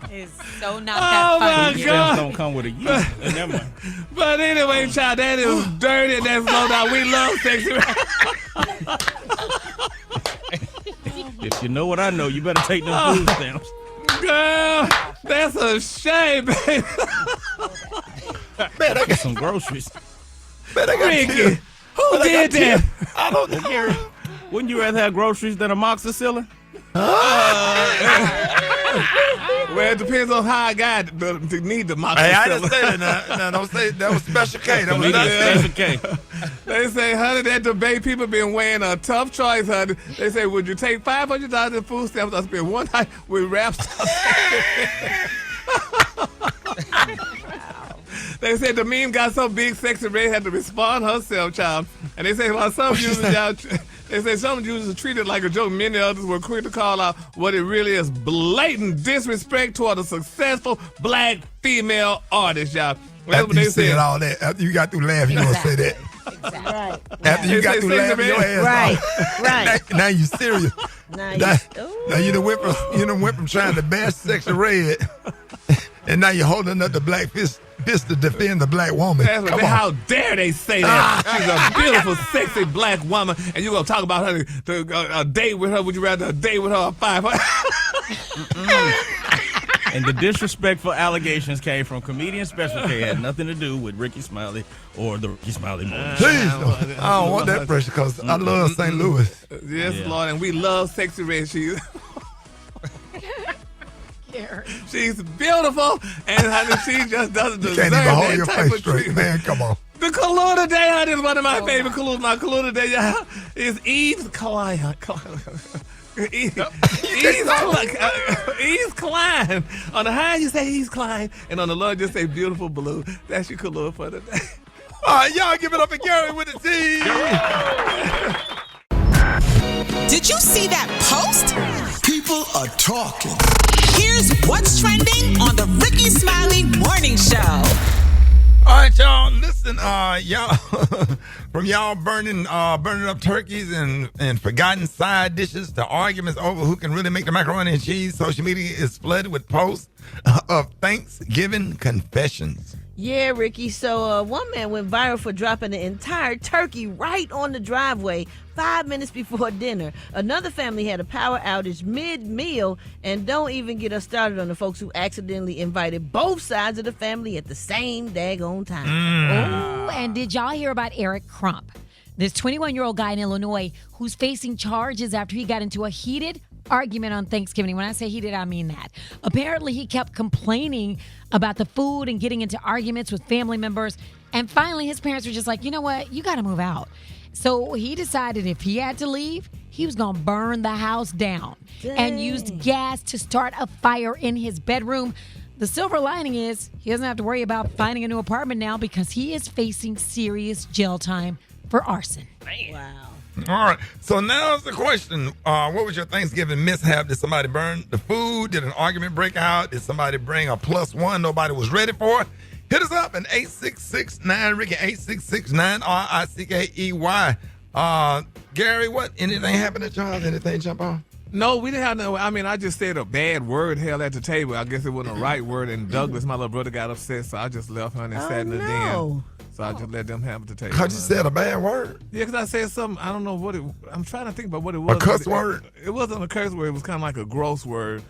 It's so not that funny. My God. Don't come with a yeast. Never mind. But anyway, child, that is dirty and that's low down. We love Sexy Red. If you know what I know, you better take them food stamps. Girl, that's a shame, baby. Man, I got some groceries. Man, I got Ricky, who did that? I don't know. Gary, wouldn't you rather have groceries than a amoxicillin? Well, it depends on how I got to need the moxicillin. Hey, I didn't say that. No, don't say that was Special K. That was not Special K. They say, honey, that debate people been weighing a tough choice, honey. They say, would you take $500 in food stamps or spend one night with wraps? They said the meme got so big, Sexy Red had to respond herself, child. And they say, while some users, y'all, They say some Jews are treated like a joke. Many others were quick to call out what it really is: blatant disrespect toward a successful black female artist, y'all. That's After what they you said said. all that, after you got through laughing, you gonna say that. Right. After you got through laughing your ass Right. off. Right. Now you serious. Now you done went from trying to bash Sexy Red, and now you're holding up the black fist to defend the black woman. How dare they say that? She's a beautiful, sexy black woman, and you're going to talk about her, a date with her. Would you rather a date with her or 5? And the disrespectful allegations came from comedian Special K. Had nothing to do with Rickey Smiley or the Rickey Smiley movie. Please, I don't want that pressure because I love St. Louis. Yes, Lord, and we love Sexy Red. She's beautiful, and honey, she just doesn't You deserve can't even hold that your type face of straight, treatment. man. Come on. The clue today, honey, is one of my favorite clues. My clue today, y'all, is Eve's Klein. Eve's Klein. On the high, you say Eve's Klein, and on the low, just say beautiful blue. That's your clue for today. All right, y'all give it up for Gary with the T. Did you see that post? People are talking. Here's what's trending on the Rickey Smiley Morning Show. All right, y'all. Listen, y'all, from y'all burning up turkeys and forgotten side dishes to arguments over who can really make the macaroni and cheese. Social media is flooded with posts of Thanksgiving confessions. Yeah, Ricky. So one man went viral for dropping the entire turkey right on the driveway 5 minutes before dinner. Another family had a power outage mid-meal, and don't even get us started on the folks who accidentally invited both sides of the family at the same daggone time. Oh, and did y'all hear about Eric Crump? This 21-year-old guy in Illinois who's facing charges after he got into a heated argument on Thanksgiving. When I say heated, I mean that. Apparently, he kept complaining about the food and getting into arguments with family members. And finally, his parents were just like, you know what? You got to move out. So he decided if he had to leave, he was going to burn the house down. And used gas to start a fire in his bedroom. The silver lining is he doesn't have to worry about finding a new apartment now because he is facing serious jail time for arson. Wow. All right. So now's the question. What was your Thanksgiving mishap? Did somebody burn the food? Did an argument break out? Did somebody bring a +1 nobody was ready for? Hit us up at 866-9-RICKY, 866-9-RICKEY. Gary, what? Anything happened at y'all? Anything jump off? No, we didn't have no. I mean, I just said a bad word hell at the table. I guess it wasn't a right word. And Douglas, my little brother, got upset, so I just left her and sat in the den. So I just let them have it to table. Because you said a bad word? Yeah, because I said something. I don't know what it. I'm trying to think about what it was. A cuss word? It wasn't a curse word. It was kind of like a gross word.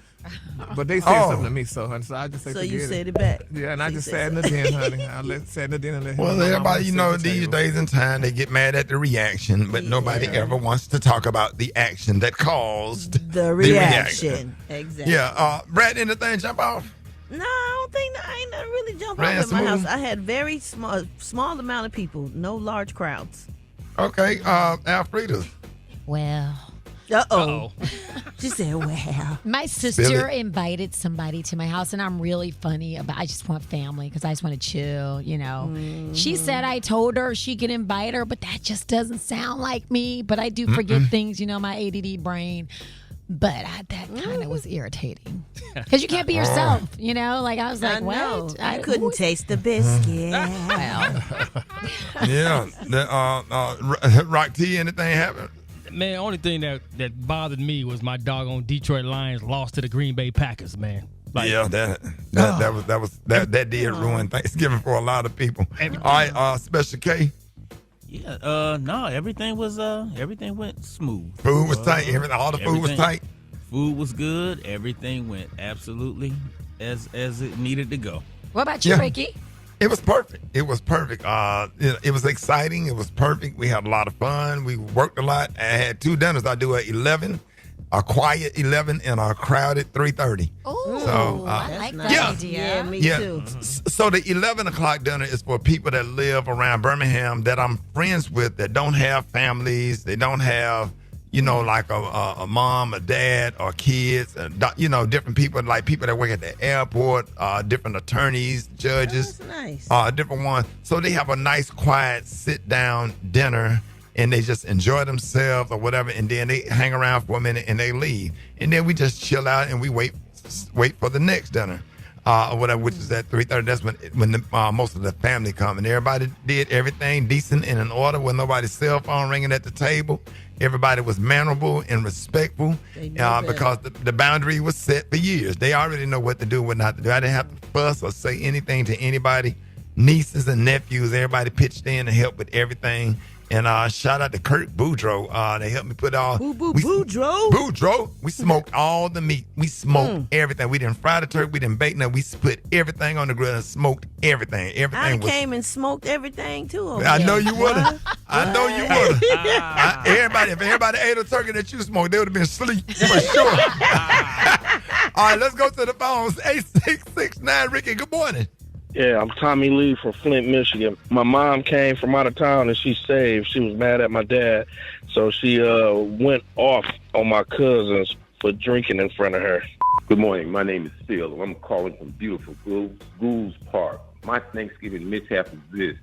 But they said something to me, so honey. So I just said. So you said it back. Yeah, and I just sat in the den, honey. I sat in the den and let him. Well, everybody, you know, these days and time, they get mad at the reaction, but nobody ever wants to talk about the action that caused the reaction. Exactly. Yeah. Brat, anything jump off? No, I don't think I ain't nothing really jumped off at my house. I had very small amount of people, no large crowds. Okay, Alfreda. Well. Uh-oh. She said, well. My sister invited somebody to my house, and I'm really funny about I just want family because I just want to chill, you know. Mm-hmm. She said I told her she could invite her, but that just doesn't sound like me. But I do forget things, you know, my ADD brain. But that kind of was irritating. Because you can't be yourself, you know? Like, I was like, what? I couldn't taste the biscuit. Well. Yeah. Rock T, anything happen? Man, the only thing that bothered me was my doggone Detroit Lions lost to the Green Bay Packers, man. Like, yeah, that did ruin Thanksgiving for a lot of people. All right, Special K. Yeah, no, everything went smooth. Food was tight. All the food was tight. Food was good. Everything went absolutely as it needed to go. What about you, Ricky? It was perfect. It was perfect. It was exciting. It was perfect. We had a lot of fun. We worked a lot. I had 2 dinners. I do a quiet 11, and a crowded 3:30. Oh, so, I like that idea. Yeah, me too. So the 11 o'clock dinner is for people that live around Birmingham that I'm friends with that don't have families. They don't have, you know, like a mom, a dad, or kids, you know, different people, like people that work at the airport, different attorneys, judges, nice. Different ones. So they have a nice, quiet, sit-down dinner, and they just enjoy themselves or whatever, and then they hang around for a minute and they leave. And then we just chill out and we wait for the next dinner. Or whatever, which is at 3:30. That's when most of the family come, and everybody did everything decent and in order, with nobody's cell phone ringing at the table. Everybody was mannerable and respectful because the boundary was set for years. They already know what to do, what not to do. I didn't have to fuss or say anything to anybody. Nieces and nephews, everybody pitched in to help with everything. And shout out to Kurt Boudreaux. They helped me put all. Boudreaux? Boudreaux. We smoked all the meat. We smoked everything. We didn't fry the turkey. We didn't bake nothing. We put everything on the grill and smoked everything. Everything came and smoked everything too. I know you would have. I know you would have. If everybody ate a turkey that you smoked, they would have been asleep for sure. All right, let's go to the phones. 8669 Ricky. Good morning. Yeah, I'm Tommy Lee from Flint, Michigan. My mom came from out of town and she saved. She was mad at my dad, so she went off on my cousins for drinking in front of her. Good morning. My name is Phil. I'm calling from beautiful Goulds Park. My Thanksgiving mishap is this.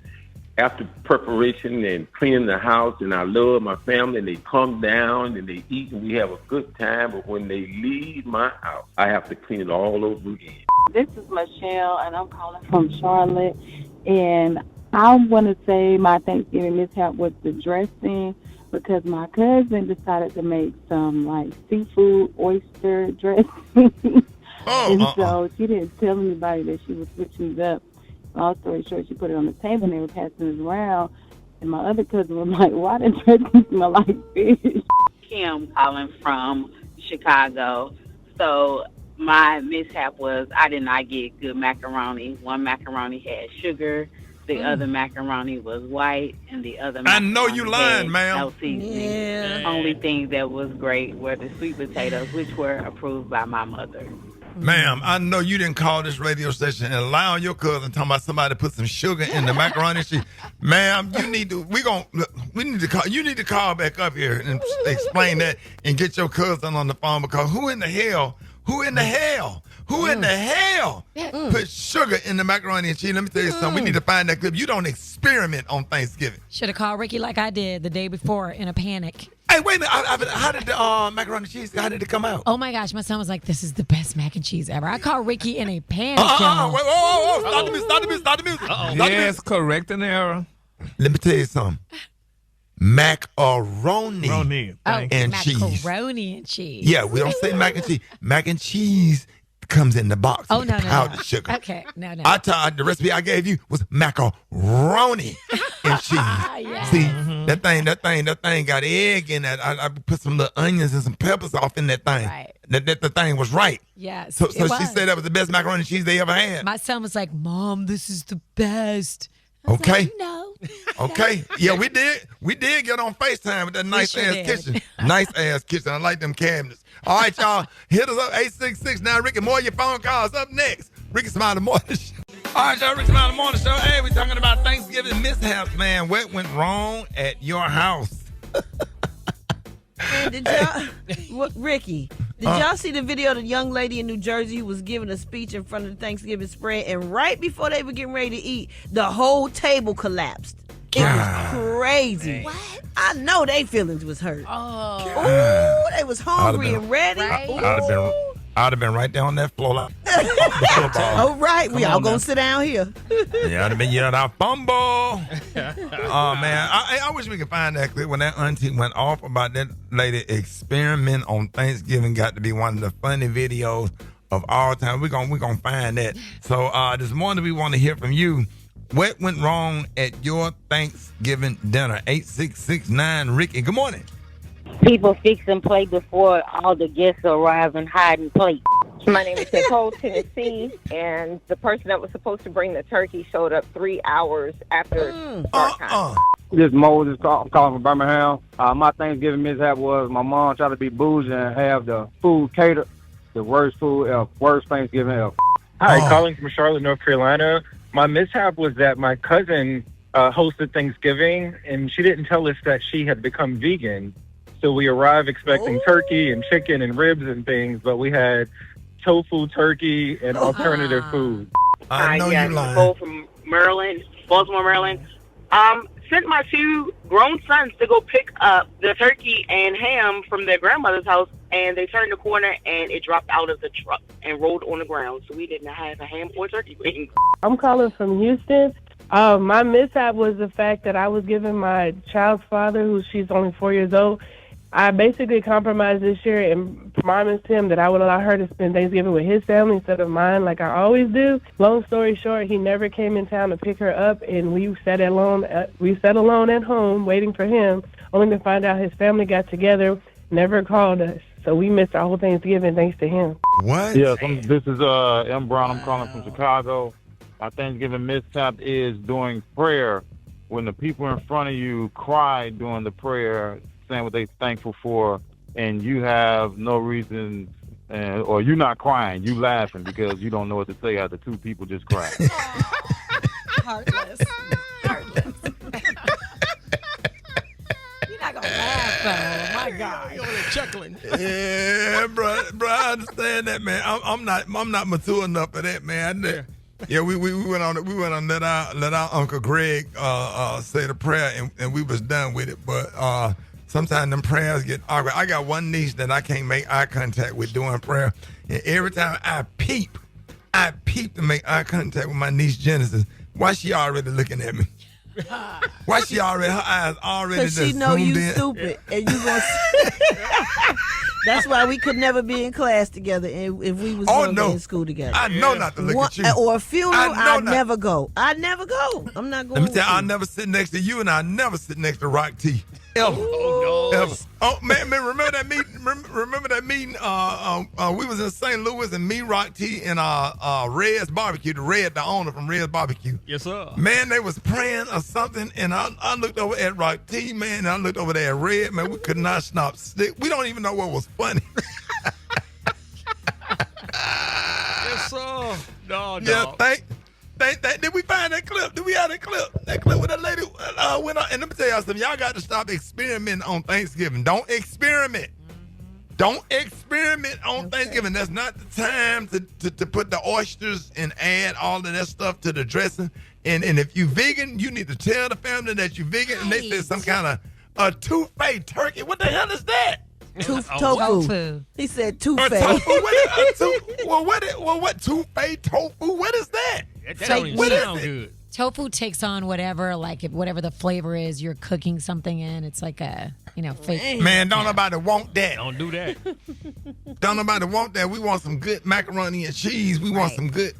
After preparation and cleaning the house, and I love my family, and they come down and they eat and we have a good time, but when they leave my house, I have to clean it all over again. This is Michelle, and I'm calling from Charlotte. And I want to say my Thanksgiving mishap was the dressing, because my cousin decided to make some like seafood oyster dressing. And so she didn't tell anybody that she was switching it up. Long story short, she put it on the table and they were passing it around. And my other cousin was like, why does dressing smell like fish? Kim calling from Chicago. So my mishap was I did not get good macaroni. One macaroni had sugar. The other macaroni was white, and the other macaroni I know you lying, ma'am. no seasoning. Yeah. The only things that was great were the sweet potatoes, which were approved by my mother. Ma'am, I know you didn't call this radio station and allow your cousin talking about somebody put some sugar in the macaroni. Ma'am, you need to call back up here and explain that and get your cousin on the phone, because who in the hell put sugar in the macaroni and cheese? Let me tell you something. We need to find that clip. You don't experiment on Thanksgiving. Should have called Ricky like I did the day before in a panic. Hey, wait a minute. How did the macaroni and cheese, how did it come out? Oh, my gosh. My son was like, this is the best mac and cheese ever. I called Ricky in a panic. Wait, stop the music. Stop the music. Yes, correct an error. Let me tell you something. Macaroni and cheese. Macaroni and cheese. Yeah, we don't say mac and cheese. Mac and cheese comes in the box with powdered sugar. Okay, no. The recipe I gave you was macaroni and cheese. Yeah. See, that thing got egg in that. I put some little onions and some peppers off in that thing. Right. That the thing was right. Yes. So she said that was the best macaroni and cheese they ever had. My son was like, Mom, this is the best. Okay. Like, no. Okay. Yeah, we did. We did get on FaceTime with that nice ass kitchen. Nice ass kitchen. I like them cabinets. All right, y'all. Hit us up 866 now. Ricky Moore, your phone calls up next. Ricky Smiley Morning Show. All right, y'all. Ricky Smiley Morning Show. Hey, we're talking about Thanksgiving mishaps, man. What went wrong at your house? And did y'all, Ricky, did y'all see the video of the young lady in New Jersey who was giving a speech in front of the Thanksgiving spread, and right before they were getting ready to eat, the whole table collapsed? It was crazy. What? I know they feelings was hurt. Oh, they was hungry and ready. I'd have been right there on that floor. Like, all right, we all gonna sit down here. Yeah, I'd have been yelling out, fumble. Oh, man. I wish we could find that clip when that auntie went off about that lady experiment on Thanksgiving. Got to be one of the funny videos of all time. We're gonna find that. So this morning we want to hear from you. What went wrong at your Thanksgiving dinner? 8669 Ricky. Good morning. People fix and play before all the guests arrive and hide and play. My name is Nicole, Tennessee, and the person that was supposed to bring the turkey showed up 3 hours after start time. This is Moses. I'm calling from Birmingham. My Thanksgiving mishap was my mom tried to be bougie and have the food catered. The worst food ever. Worst Thanksgiving ever. Hi, calling from Charlotte, North Carolina. My mishap was that my cousin hosted Thanksgiving, and she didn't tell us that she had become vegan. So we arrived expecting turkey and chicken and ribs and things, but we had tofu turkey and alternative food. I know you lying. Nicole from Maryland, Baltimore, Maryland. Sent my 2 grown sons to go pick up the turkey and ham from their grandmother's house, and they turned the corner and it dropped out of the truck and rolled on the ground. So we did not have a ham or turkey wing. I'm calling from Houston. My mishap was the fact that I was giving my child's father, she's only 4 years old, I basically compromised this year and promised him that I would allow her to spend Thanksgiving with his family instead of mine like I always do. Long story short, he never came in town to pick her up, and we sat alone at home waiting for him, only to find out his family got together, never called us. So we missed our whole Thanksgiving thanks to him. What? Yes, this is M. Brown. I'm calling from Chicago. My Thanksgiving mishap is doing prayer. When the people in front of you cry during the prayer, saying what they're thankful for, and you have no reason, or you're not crying, you laughing because you don't know what to say after 2 people just cried. Heartless. Heartless. You're not gonna laugh, though. My God. You're over there chuckling. Yeah, bro, I understand that, man. I'm not mature enough for that, man. Yeah, we went on let our Uncle Greg say the prayer, and we was done with it. But sometimes them prayers get awkward. I got one niece that I can't make eye contact with doing prayer, and every time I peep to make eye contact with my niece Genesis. Why she already looking at me? Why she already, her eyes already Because she know you stupid, and you gonna. That's why we could never be in class together if we was in school together. I know not to look at you. Or a funeral, I'd never go. I'm not going. Let me tell you, I'll never sit next to you, and I'll never sit next to Rock T. Ever. Oh, no. Ever. Oh, man, remember that meeting? Remember that meeting? We was in St. Louis, and me, Rock T, and Red's Barbecue, the owner from Red's Barbecue. Yes, sir. Man, they was praying or something, and I looked over at Rock T, man, and I looked over there at Red, man. We could not stop. We don't even know what was funny. Yes, sir. No. Yeah, did we find that clip? Did we have that clip? That clip with that lady went on. And let me tell y'all something. Y'all got to stop experimenting on Thanksgiving. Don't experiment. Don't experiment on Thanksgiving. That's not the time to put the oysters and add all of that stuff to the dressing. And if you vegan, you need to tell the family that you vegan. And they said some kind of a touffe turkey. What the hell is that? Tofu. He said touffe. Tofu. What touffe tofu? What is that? That don't even sound good. Tofu takes on whatever the flavor is you're cooking something in. It's like a, fake. Man, don't nobody want that. Don't do that. Don't nobody want that. We want some good macaroni and cheese. We want some good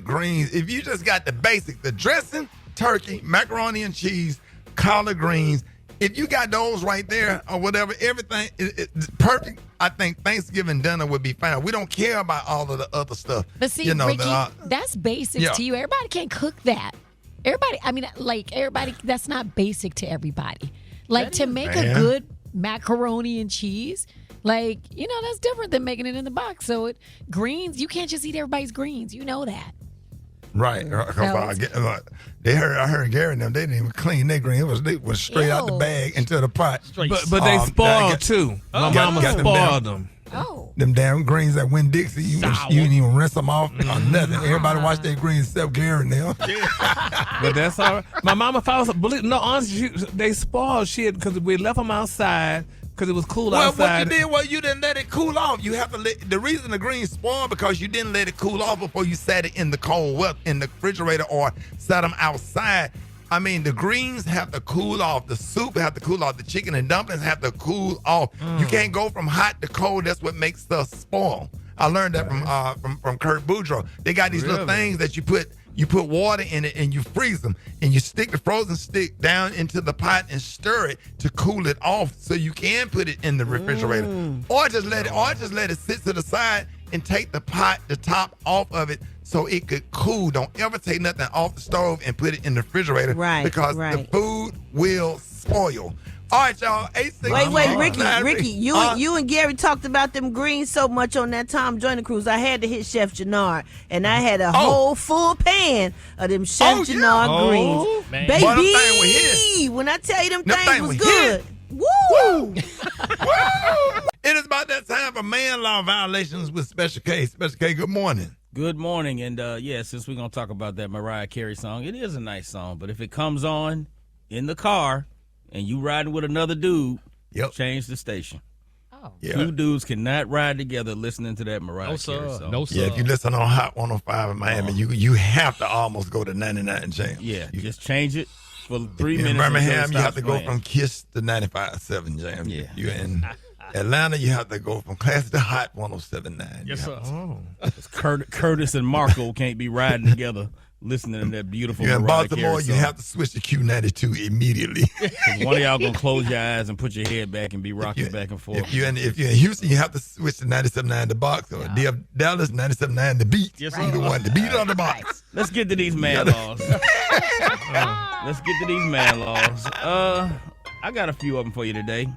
greens. If you just got the basic, the dressing, turkey, macaroni and cheese, collard greens, if you got those right there or whatever, everything is perfect. I think Thanksgiving dinner would be fine. We don't care about all of the other stuff. But see, Ricky, that's basic to you. Everybody can't cook that. Everybody, that's not basic to everybody. Like, to make a good macaroni and cheese, that's different than making it in the box. So greens, you can't just eat everybody's greens. You know that. Right. I heard Gary and them, they didn't even clean their greens. They was straight out the bag into the pot. But they spoiled too. My mama spoiled them. Oh. Them damn greens that Winn-Dixie, you didn't even rinse them off or nothing. Everybody watched their greens except Gary and them. But that's all right. My mama honestly, they spoiled shit because we left them outside because it was cool outside. You didn't let it cool off. You have to the reason the greens spoiled because you didn't let it cool off before you sat it in the cold weather, in the refrigerator, or sat them outside. I mean, the greens have to cool off. The soup have to cool off. The chicken and dumplings have to cool off. You can't go from hot to cold. That's what makes stuff spoil. I learned that from Kurt Boudreaux. They got these little things that you put water in it and you freeze them, and you stick the frozen stick down into the pot and stir it to cool it off so you can put it in the refrigerator. Or just let it sit to the side and take the top off of it so it could cool. Don't ever take nothing off the stove and put it in the refrigerator because the food will spoil. All right, y'all. Wait, Ricky, you and Gary talked about them greens so much on that Tom Joyner cruise. I had to hit Chef Gennard, and I had a whole full pan of them Chef Gennard greens. Man. Baby, when I tell you them things was good. Woo! It is about that time for man law violations with Special K. Special K, good morning. Good morning. And since we're going to talk about that Mariah Carey song, it is a nice song, but if it comes on in the car and you riding with another dude, change the station. Yeah. Two dudes cannot ride together listening to that Mariah Carey song. No, sir. Yeah, if you listen on Hot 105 in Miami, you have to almost go to 99 Jam. Yeah, just change it for 3 In minutes. Birmingham, you have to go playing. from Kiss to 95.7 Jam. Yeah. You're in Atlanta, you have to go from Classic to Hot 107.9. Yes, sir. Curtis and Marco can't be riding together listening to that beautiful You're in Mariah Baltimore, Carey you song. have to switch to Q92 immediately. 'Cause one of y'all gonna close your eyes and put your head back and be rocking back and forth. If you're in Houston, you have to switch to 97.9 The Box or Dallas 97.9 The Beat. Yes, Either one, The Beat or The Box. Let's get to these man laws. Let's get to these man laws. I got a few of them for you today.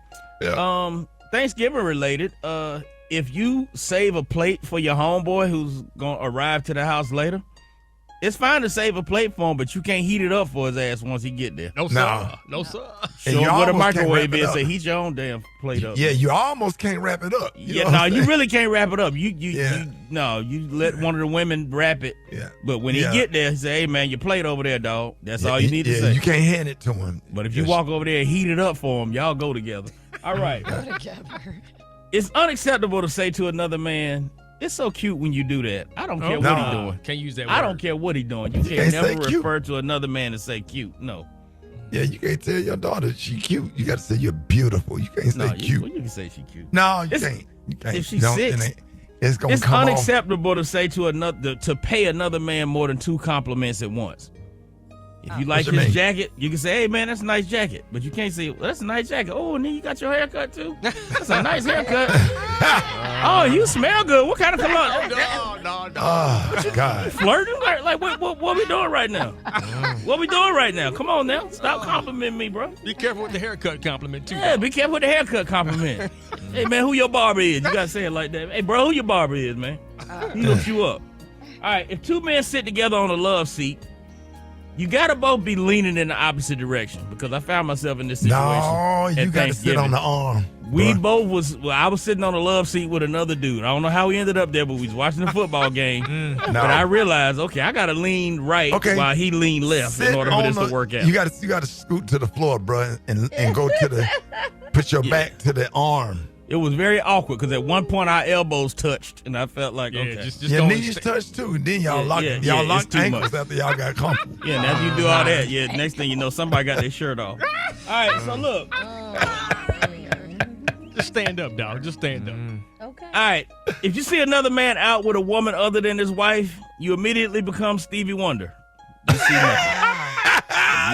Yeah. Thanksgiving related. If you save a plate for your homeboy who's gonna arrive to the house later, it's fine to save a plate for him, but you can't heat it up for his ass once he get there. No, sir. No, sir. Show And him you what a almost can't microwave wrap it is. up. Say heat your own damn plate up. Yeah, you almost can't wrap it up. You really can't wrap it up. You let one of the women wrap it. Yeah. But when he get there, he say, "Hey man, your plate over there, dog." That's all you need to Yeah, say. you can't hand it to him. But if you walk over there and heat it up for him, y'all go together. All right. It's unacceptable to say to another man, "It's so cute when you do that." I don't care what he's doing. Can't use that word. I don't care what he's doing. You can't can't never say cute. refer to another man and say cute. No. Yeah, you can't tell your daughter she cute. You got to say you're beautiful. You can't say cute. You can say she cute. No, you can't. You can't. If she's Don't- 6, it's gonna it's come off. unacceptable to say to pay another man more than 2 compliments at once. If you like What you his mean? jacket, you can say, "Hey man, that's a nice jacket," but you can't say, "Well, that's a nice jacket." "Oh, and then you got your haircut too. That's a nice haircut." "Oh, you smell good. What kind of cologne?" No. Oh, God. Flirting? Like what we doing right now? What we doing right now? Come on now, stop complimenting me, bro. Be careful with the haircut compliment, too. Yeah, be careful with the haircut compliment. Hey man, who your barber is? You gotta say it like that. Hey bro, who your barber is, man? He hooked you up. All right, if 2 men sit together on a love seat, you gotta both be leaning in the opposite direction, because I found myself in this situation. No, you at got to sit on Thanksgiving. the arm. We bruh. both I was sitting on a love seat with another dude. I don't know how we ended up there, but we was watching the football game. But I realized, okay, I gotta lean right while he leaned left Sit in order for this on to work out. You got to scoot to the floor, bro, and go to the put your back to the arm. It was very awkward because at one point our elbows touched, and I felt like, okay, Your knees touch too, and then y'all lock it's too ankles much. after y'all got comfortable. Yeah, and after you do all that, next thing you know, somebody got their shirt off. All right, so look. Just stand up, dog. Just stand up. Okay. All right, if you see another man out with a woman other than his wife, you immediately become Stevie Wonder. You see nothing.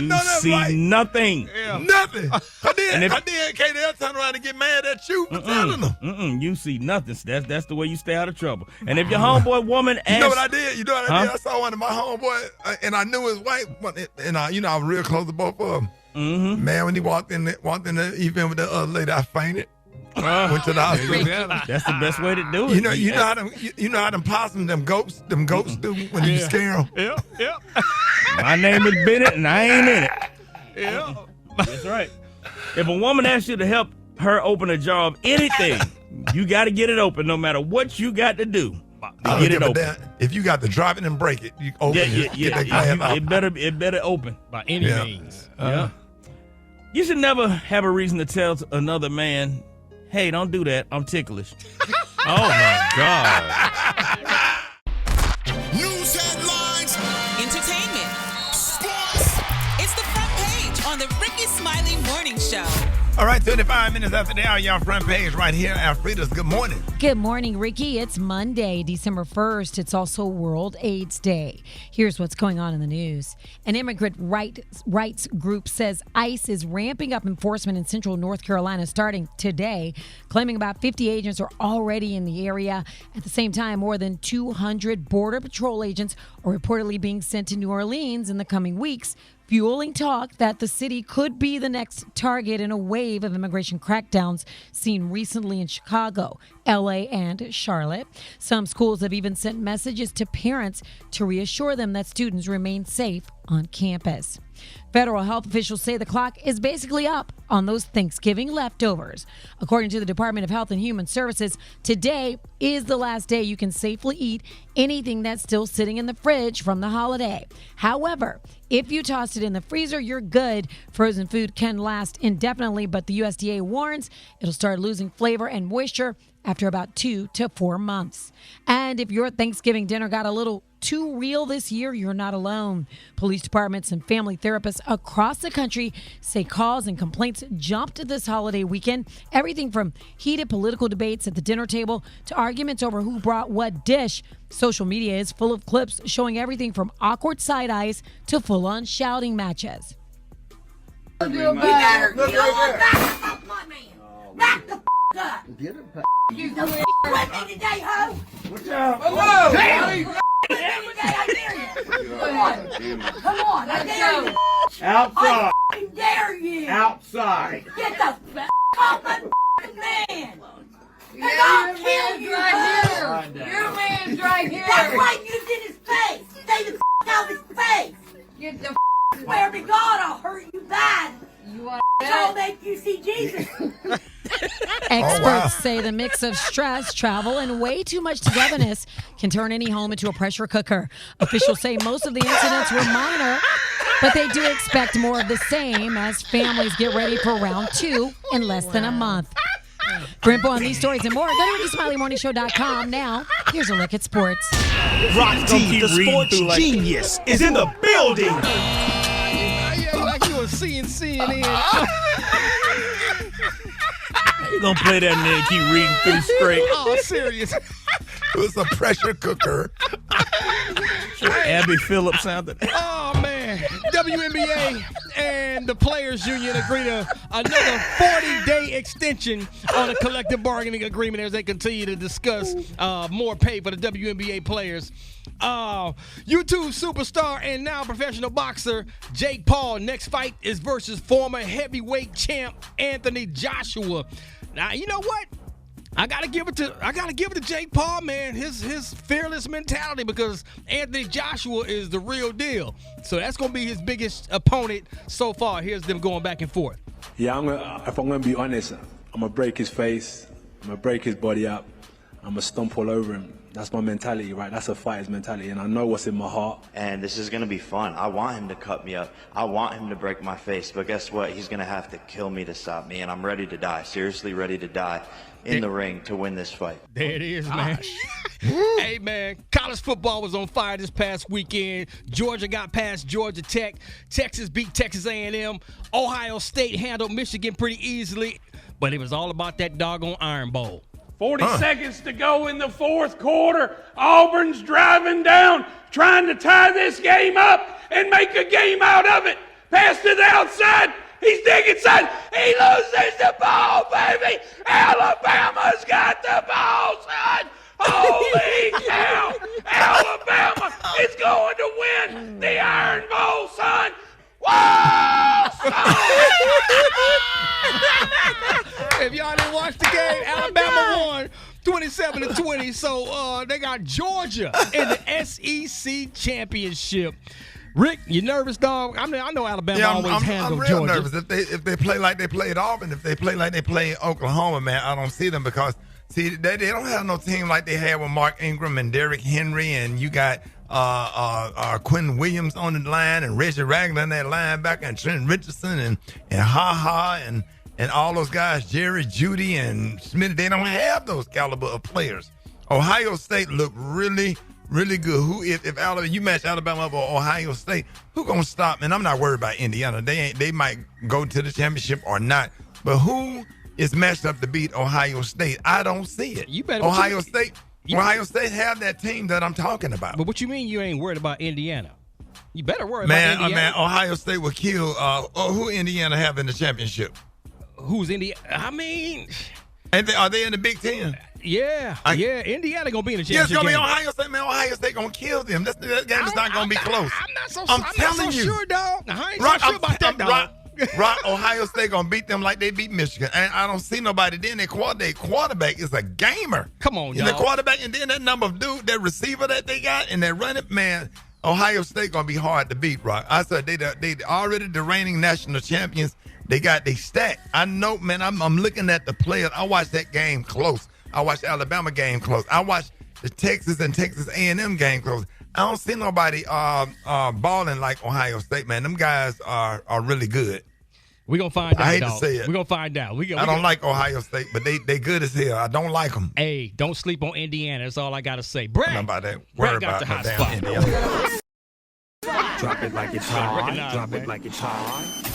You see nothing. Nothing. I did. Can't they turn around and get mad at you for telling them? You see nothing. That's the way you stay out of trouble. And if your homeboy woman asks, You know what I did? I saw one of my homeboy, and I knew his wife, and I was real close to both of them. Mm-hmm. Man, when he walked in the event with the other lady, I fainted. Went to the hospital. That's the best way to do it. You know how them possums, them goats do when you scare them. Yeah. My name is Bennett, and I ain't in it. Yeah. That's right. If a woman asks you to help her open a jar of anything, you got to get it open, no matter what you got to do to get it open. If you got to drop it and break it, you open it. Get that glass out. It better open by any means. Yeah. You should never have a reason to tell another man, "Hey, don't do that. I'm ticklish." Oh my God. News headlines, Entertainment, sports. It's the front page on the Rickey Smiley Morning Show. All right, 25 minutes after the hour, y'all front page right here. Alfreda's good morning. Good morning, Ricky. It's Monday, December 1st. It's also World AIDS Day. Here's what's going on in the news. An immigrant rights group says ICE is ramping up enforcement in central North Carolina starting today, claiming about 50 agents are already in the area. At the same time, more than 200 Border Patrol agents are reportedly being sent to New Orleans in the coming weeks, fueling talk that the city could be the next target in a wave of immigration crackdowns seen recently in Chicago, LA, and Charlotte. Some schools have even sent messages to parents to reassure them that students remain safe on campus. Federal health officials say the clock is basically up on those Thanksgiving leftovers. According to the Department of Health and Human Services, today is the last day you can safely eat anything that's still sitting in the fridge from the holiday. However, if you tossed it in the freezer, you're good. Frozen food can last indefinitely, but the USDA warns it'll start losing flavor and moisture after about 2 to 4 months. And if your Thanksgiving dinner got a little too real this year, you're not alone. Police departments and family therapists across the country say calls and complaints jumped this holiday weekend. Everything from heated political debates at the dinner table to arguments over who brought what dish. Social media is full of clips showing everything from awkward side eyes to full-on shouting matches. You better get back up, my man. Back the up. Get it back. You know with me today, ho. What's up? Hello. Damn. Come on, I dare you. Outside. I dare you. Outside. Get the f off my man. And I'll kill you. Right Your here. man's right here. That's right, you in his face. Stay the out of his face. Get the swear to God, I'll hurt you bad. You want I'll make you see Jesus. Experts say the mix of stress, travel, and way too much togetherness can turn any home into a pressure cooker. Officials say most of the incidents were minor, but they do expect more of the same as families get ready for round 2 in less than a month. For info on these stories and more, go to RickySmileyMorningShow.com. Now, here's a look at sports. Rock T, the sports genius, is in the building. Like you were seeing CNN. You gonna play that and then keep reading through straight. Oh, serious. It was a pressure cooker. Abby Phillips sounded. Oh, man. WNBA and the Players Union agreed to another 40-day extension on a collective bargaining agreement as they continue to discuss more pay for the WNBA players. YouTube superstar and now professional boxer Jake Paul next fight is versus former heavyweight champ Anthony Joshua. Now, you know what? I gotta give it to Jake Paul, man. His fearless mentality, because Anthony Joshua is the real deal. So that's gonna be his biggest opponent so far. Here's them going back and forth. Yeah, if I'm gonna be honest, I'm gonna break his face. I'm gonna break his body up. I'm gonna stomp all over him. That's my mentality, right? That's a fighter's mentality, and I know what's in my heart. And this is going to be fun. I want him to cut me up. I want him to break my face. But guess what? He's going to have to kill me to stop me, and I'm ready to die. Seriously ready to die in the ring to win this fight. There it is, man. Hey, man, college football was on fire this past weekend. Georgia got past Georgia Tech. Texas beat Texas A&M. Ohio State handled Michigan pretty easily. But it was all about that doggone Iron Bowl. 40 seconds to go in the fourth quarter. Auburn's driving down, trying to tie this game up and make a game out of it. Pass to the outside. He's digging inside. He loses the ball, baby. Alabama's got the ball, son. Holy cow. Alabama is going to win the Iron Bowl, son. Whoa, son. If y'all didn't watch the game, Alabama won 27-20. So they got Georgia in the SEC championship. Rick, you nervous, dog? I know Alabama always handles real Georgia. nervous. If they play like they played Auburn, if they play like they play Oklahoma, man, I don't see them because they don't have no team like they had with Mark Ingram and Derrick Henry, and you got Quentin Williams on the line and Reggie Ragland, that linebacker, and Trent Richardson and Ha and all those guys, Jerry Jeudy and Smith. They don't have those caliber of players. Ohio State looked really, really good. If Alabama, you match Alabama up or Ohio State, who gonna stop? And I'm not worried about Indiana. They might go to the championship or not. But who is matched up to beat Ohio State? I don't see it. Ohio State have that team that I'm talking about. But what you mean you ain't worried about Indiana? You better worry about Indiana. Man, Ohio State will kill. Who Indiana have in the championship? Who's Indiana? I mean, are they in the Big Ten? Yeah, Indiana gonna be in the championship. Yeah, it's gonna be game. Ohio State, man. Ohio State gonna kill them. That game is not gonna be close. I'm not so sure, dog. I ain't so sure about that, dog. Ohio State gonna beat them like they beat Michigan, and I don't see nobody. Then their quarterback is a gamer. Come on, y'all. The quarterback, and then that number of dude, that receiver that they got, and that running man. Ohio State gonna be hard to beat, Rock. I said they already the reigning national champions. They stacked. I know, man. I'm looking at the players. I watched that game close. I watched the Alabama game close. I watched the Texas and Texas A&M game close. I don't see nobody balling like Ohio State, man. Them guys are really good. We're going to find out, I hate dog. to say it. We're going to find out. I don't like Ohio State, but they good as hell. I don't like them. Hey, don't sleep on Indiana. That's all I got to say. Brat. Not about that. Worry got about the no hot damn spot. Indiana. Drop it like it's hot. Drop it like it's hot.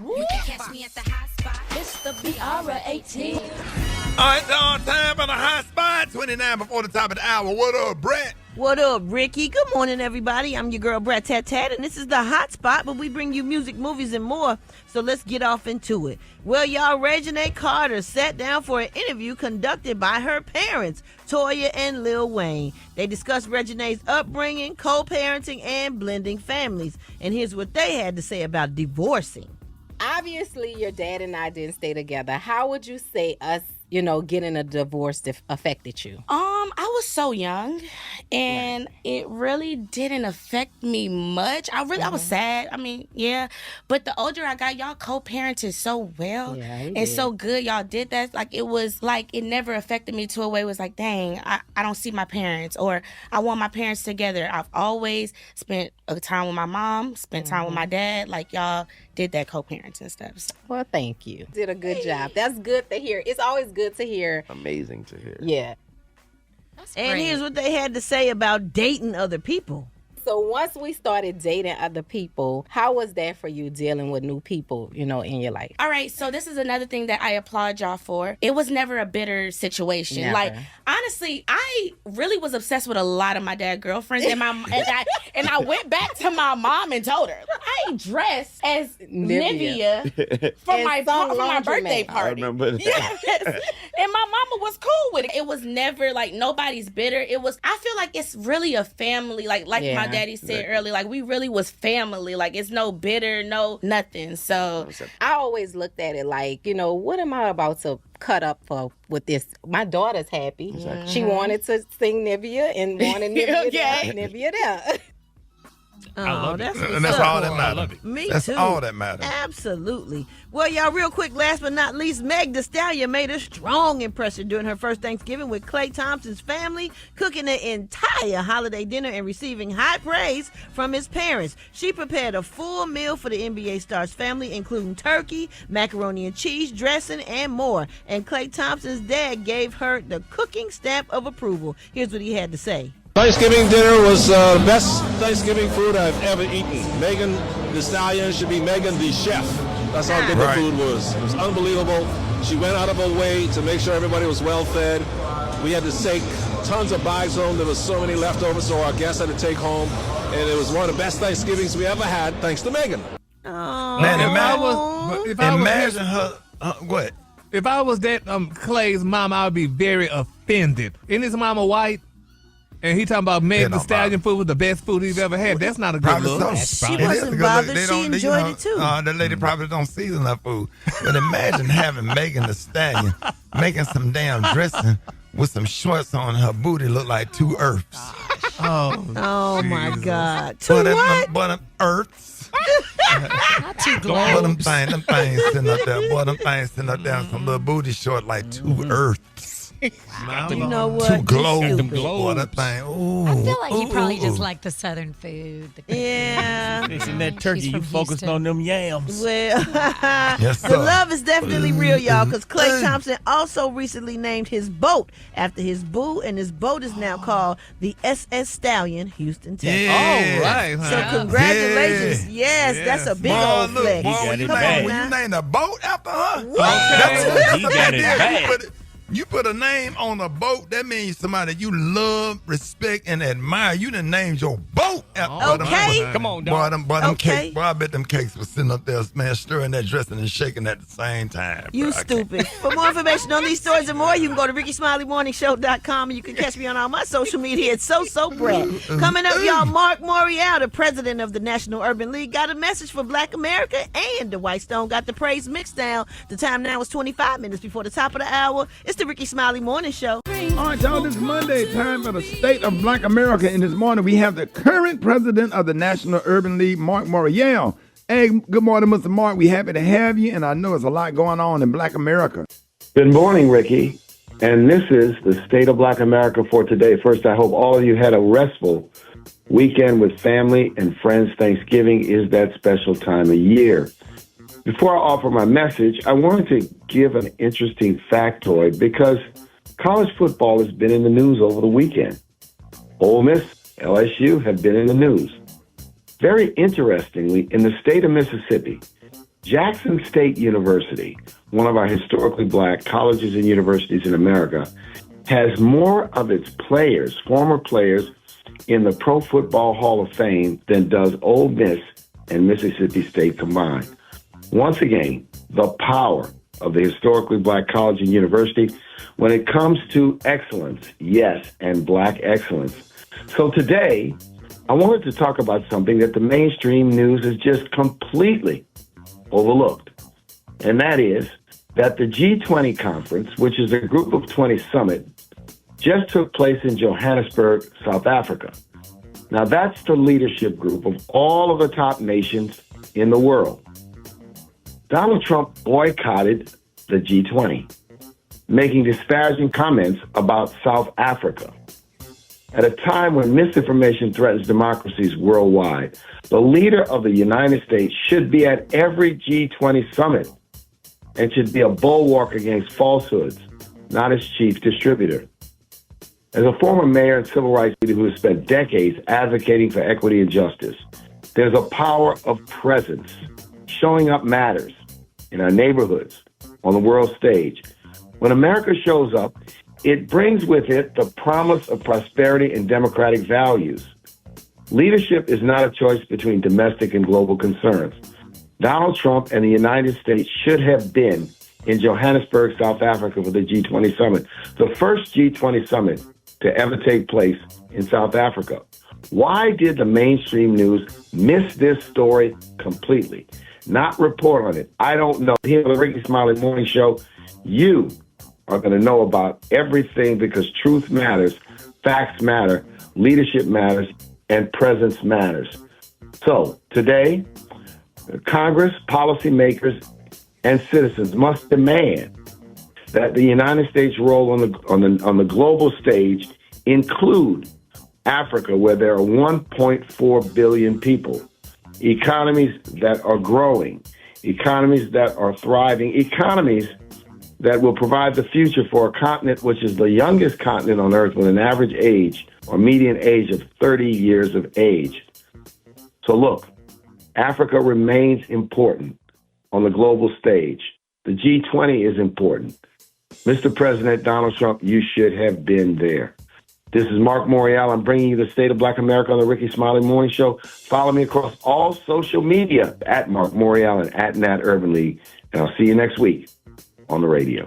You can catch me at the hot spot. It's the BR18. All right, time for the hot spot. 29 before the top of the hour. What up, Brat? What up, Ricky? Good morning, everybody. I'm your girl, Brat Tat Tat, and this is the Hot Spot, but we bring you music, movies, and more, so let's get off into it. Well, y'all, Reginae Carter sat down for an interview conducted by her parents, Toya and Lil Wayne. They discussed Reginae's upbringing, co-parenting, and blending families, and here's what they had to say about divorcing. Obviously, your dad and I didn't stay together. How would you say us, getting a divorce affected you? I was so young, and it really didn't affect me much. I was sad. I mean, yeah. But the older I got, y'all co-parented so well and so good. Y'all did that. Like, it was like it never affected me to a way it was like, dang, I don't see my parents, or I want my parents together. I've always spent a time with my mom, spent time with my dad. Like, y'all did that co-parenting stuff. So. Well, thank you. Did a good job. That's good to hear. It's always good to hear. Amazing to hear. Yeah. And here's what they had to say about dating other people. So once we started dating other people, how was that for you dealing with new people, in your life? All right, so this is another thing that I applaud y'all for. It was never a bitter situation. Never. Like, honestly, I really was obsessed with a lot of my dad's girlfriends, and I went back to my mom and told her, I dressed as Nivea for my birthday party. I remember that. Yes. And my mama was cool with it. It was never like nobody's bitter. I feel like it's really a family, like my daddy said earlier, like we really was family. Like, it's no bitter, no nothing. So I always looked at it like, what am I about to cut up for with this? My daughter's happy. Exactly. She wanted to sing Nivea and wanted Nivea Nivea there. Oh, that's and that's all that matters. Me that's too. all that matters. Absolutely. Well, y'all, real quick, last but not least, Meg Thee Stallion made a strong impression during her first Thanksgiving with Klay Thompson's family, cooking an entire holiday dinner and receiving high praise from his parents. She prepared a full meal for the NBA star's family, including turkey, macaroni and cheese, dressing, and more. And Klay Thompson's dad gave her the cooking stamp of approval. Here's what he had to say. Thanksgiving dinner was the best Thanksgiving food I've ever eaten. Megan Thee Stallion should be Megan the Chef. That's how good the food was. It was unbelievable. She went out of her way to make sure everybody was well fed. We had to take tons of bags home. There was so many left over, so our guests had to take home. And it was one of the best Thanksgivings we ever had, thanks to Megan. Oh. Man, imagine her. What? If I was that Clay's mom, I would be very offended. Isn't his mama white? And he talking about Meg Thee Stallion food was the best food he's ever had. That's not a good look. She wasn't bothered. She enjoyed it too. The lady probably don't season her food. But imagine having Megan Thee Stallion making some damn dressing with some shorts on. Her booty look like two earths. Oh my God. But them earths. Not too Boy, them globes. things sitting up there. Boy, them things sitting up there. Some little booty short like two earths. You know what? Two globes. Stupid. Boy, that thing. Ooh, I feel like he probably ooh. just liked the southern food. Yeah. Fixing that turkey, She's you from focused Houston. on them yams. Well, Yes, the sir. love is definitely real, y'all, because Klay Thompson also recently named his boat after his boo, and his boat is now called the SS Stallion Houston, Texas. Yeah. All right, huh? So congratulations. Yes, that's a big old look, flex. boy, when you named a boat after her, What? that's He a got big it deal. bad. You put a name on a boat, that means somebody you love, respect, and admire. You done named your boat after Okay. Come on, Boy, dog. them Okay. cakes. Boy, I bet them cakes was sitting up there, man, stirring that dressing and shaking at the same time. You bro. I can't- stupid. For more information on these stories and more, you can go to RickySmileyMorningShow.com, and you can catch me on all my social media at Brat. Coming up, y'all, Marc Morial, the president of the National Urban League, got a message for Black America, and the White Stone got the praise mixed down. The time now is 25 minutes before the top of the hour. It's the the Rickey Smiley Morning Show. All right, y'all, this Monday, time for the State of Black America. And this morning, we have the current president of the National Urban League, Marc Morial. Hey, good morning, Mr. Marc. We happy to have you, and I know there's a lot going on in Black America. Good morning, Ricky. And this is the State of Black America for today. First, I hope all of you had a restful weekend with family and friends. Thanksgiving is that special time of year. Before I offer my message, I wanted to give an interesting factoid because college football has been in the news over the weekend. Ole Miss, LSU have been in the news. Very interestingly, in the state of Mississippi, Jackson State University, one of our historically black colleges and universities in America, has more of its players, former players, in the Pro Football Hall of Fame than does Ole Miss and Mississippi State combined. Once again, the power of the historically black college and university when it comes to excellence, yes, and black excellence. So today, I wanted to talk about something that the mainstream news has just completely overlooked, and that is that the G20 conference, which is a group of 20 summit, just took place in Johannesburg, South Africa. Now, that's the leadership group of all of the top nations in the world. Donald Trump boycotted the G20, making disparaging comments about South Africa. At a time when misinformation threatens democracies worldwide, the leader of the United States should be at every G20 summit and should be a bulwark against falsehoods, not its chief distributor. As a former mayor and civil rights leader who has spent decades advocating for equity and justice, there's a power of presence. Showing up matters in our neighborhoods, on the world stage. When America shows up, it brings with it the promise of prosperity and democratic values. Leadership is not a choice between domestic and global concerns. Donald Trump and the United States should have been in Johannesburg, South Africa for the G20 summit, the first G20 summit to ever take place in South Africa. Why did the mainstream news miss this story completely? Not report on it. I don't know. Here on the Rickey Smiley Morning Show, you are going to know about everything because truth matters, facts matter, leadership matters, and presence matters. So today, Congress, policymakers, and citizens must demand that the United States role on the global stage include Africa, where there are 1.4 billion people, economies that are growing, economies that are thriving, economies that will provide the future for a continent which is the youngest continent on earth with an average age or median age of 30 years of age. So look, Africa remains important on the global stage. The G20 is important. Mr. President Donald Trump, you should have been there. This is Marc Morial. I'm bringing you the State of Black America on the Rickey Smiley Morning Show. Follow me across all social media at Marc Morial and at Nat Urban League. And I'll see you next week on the radio.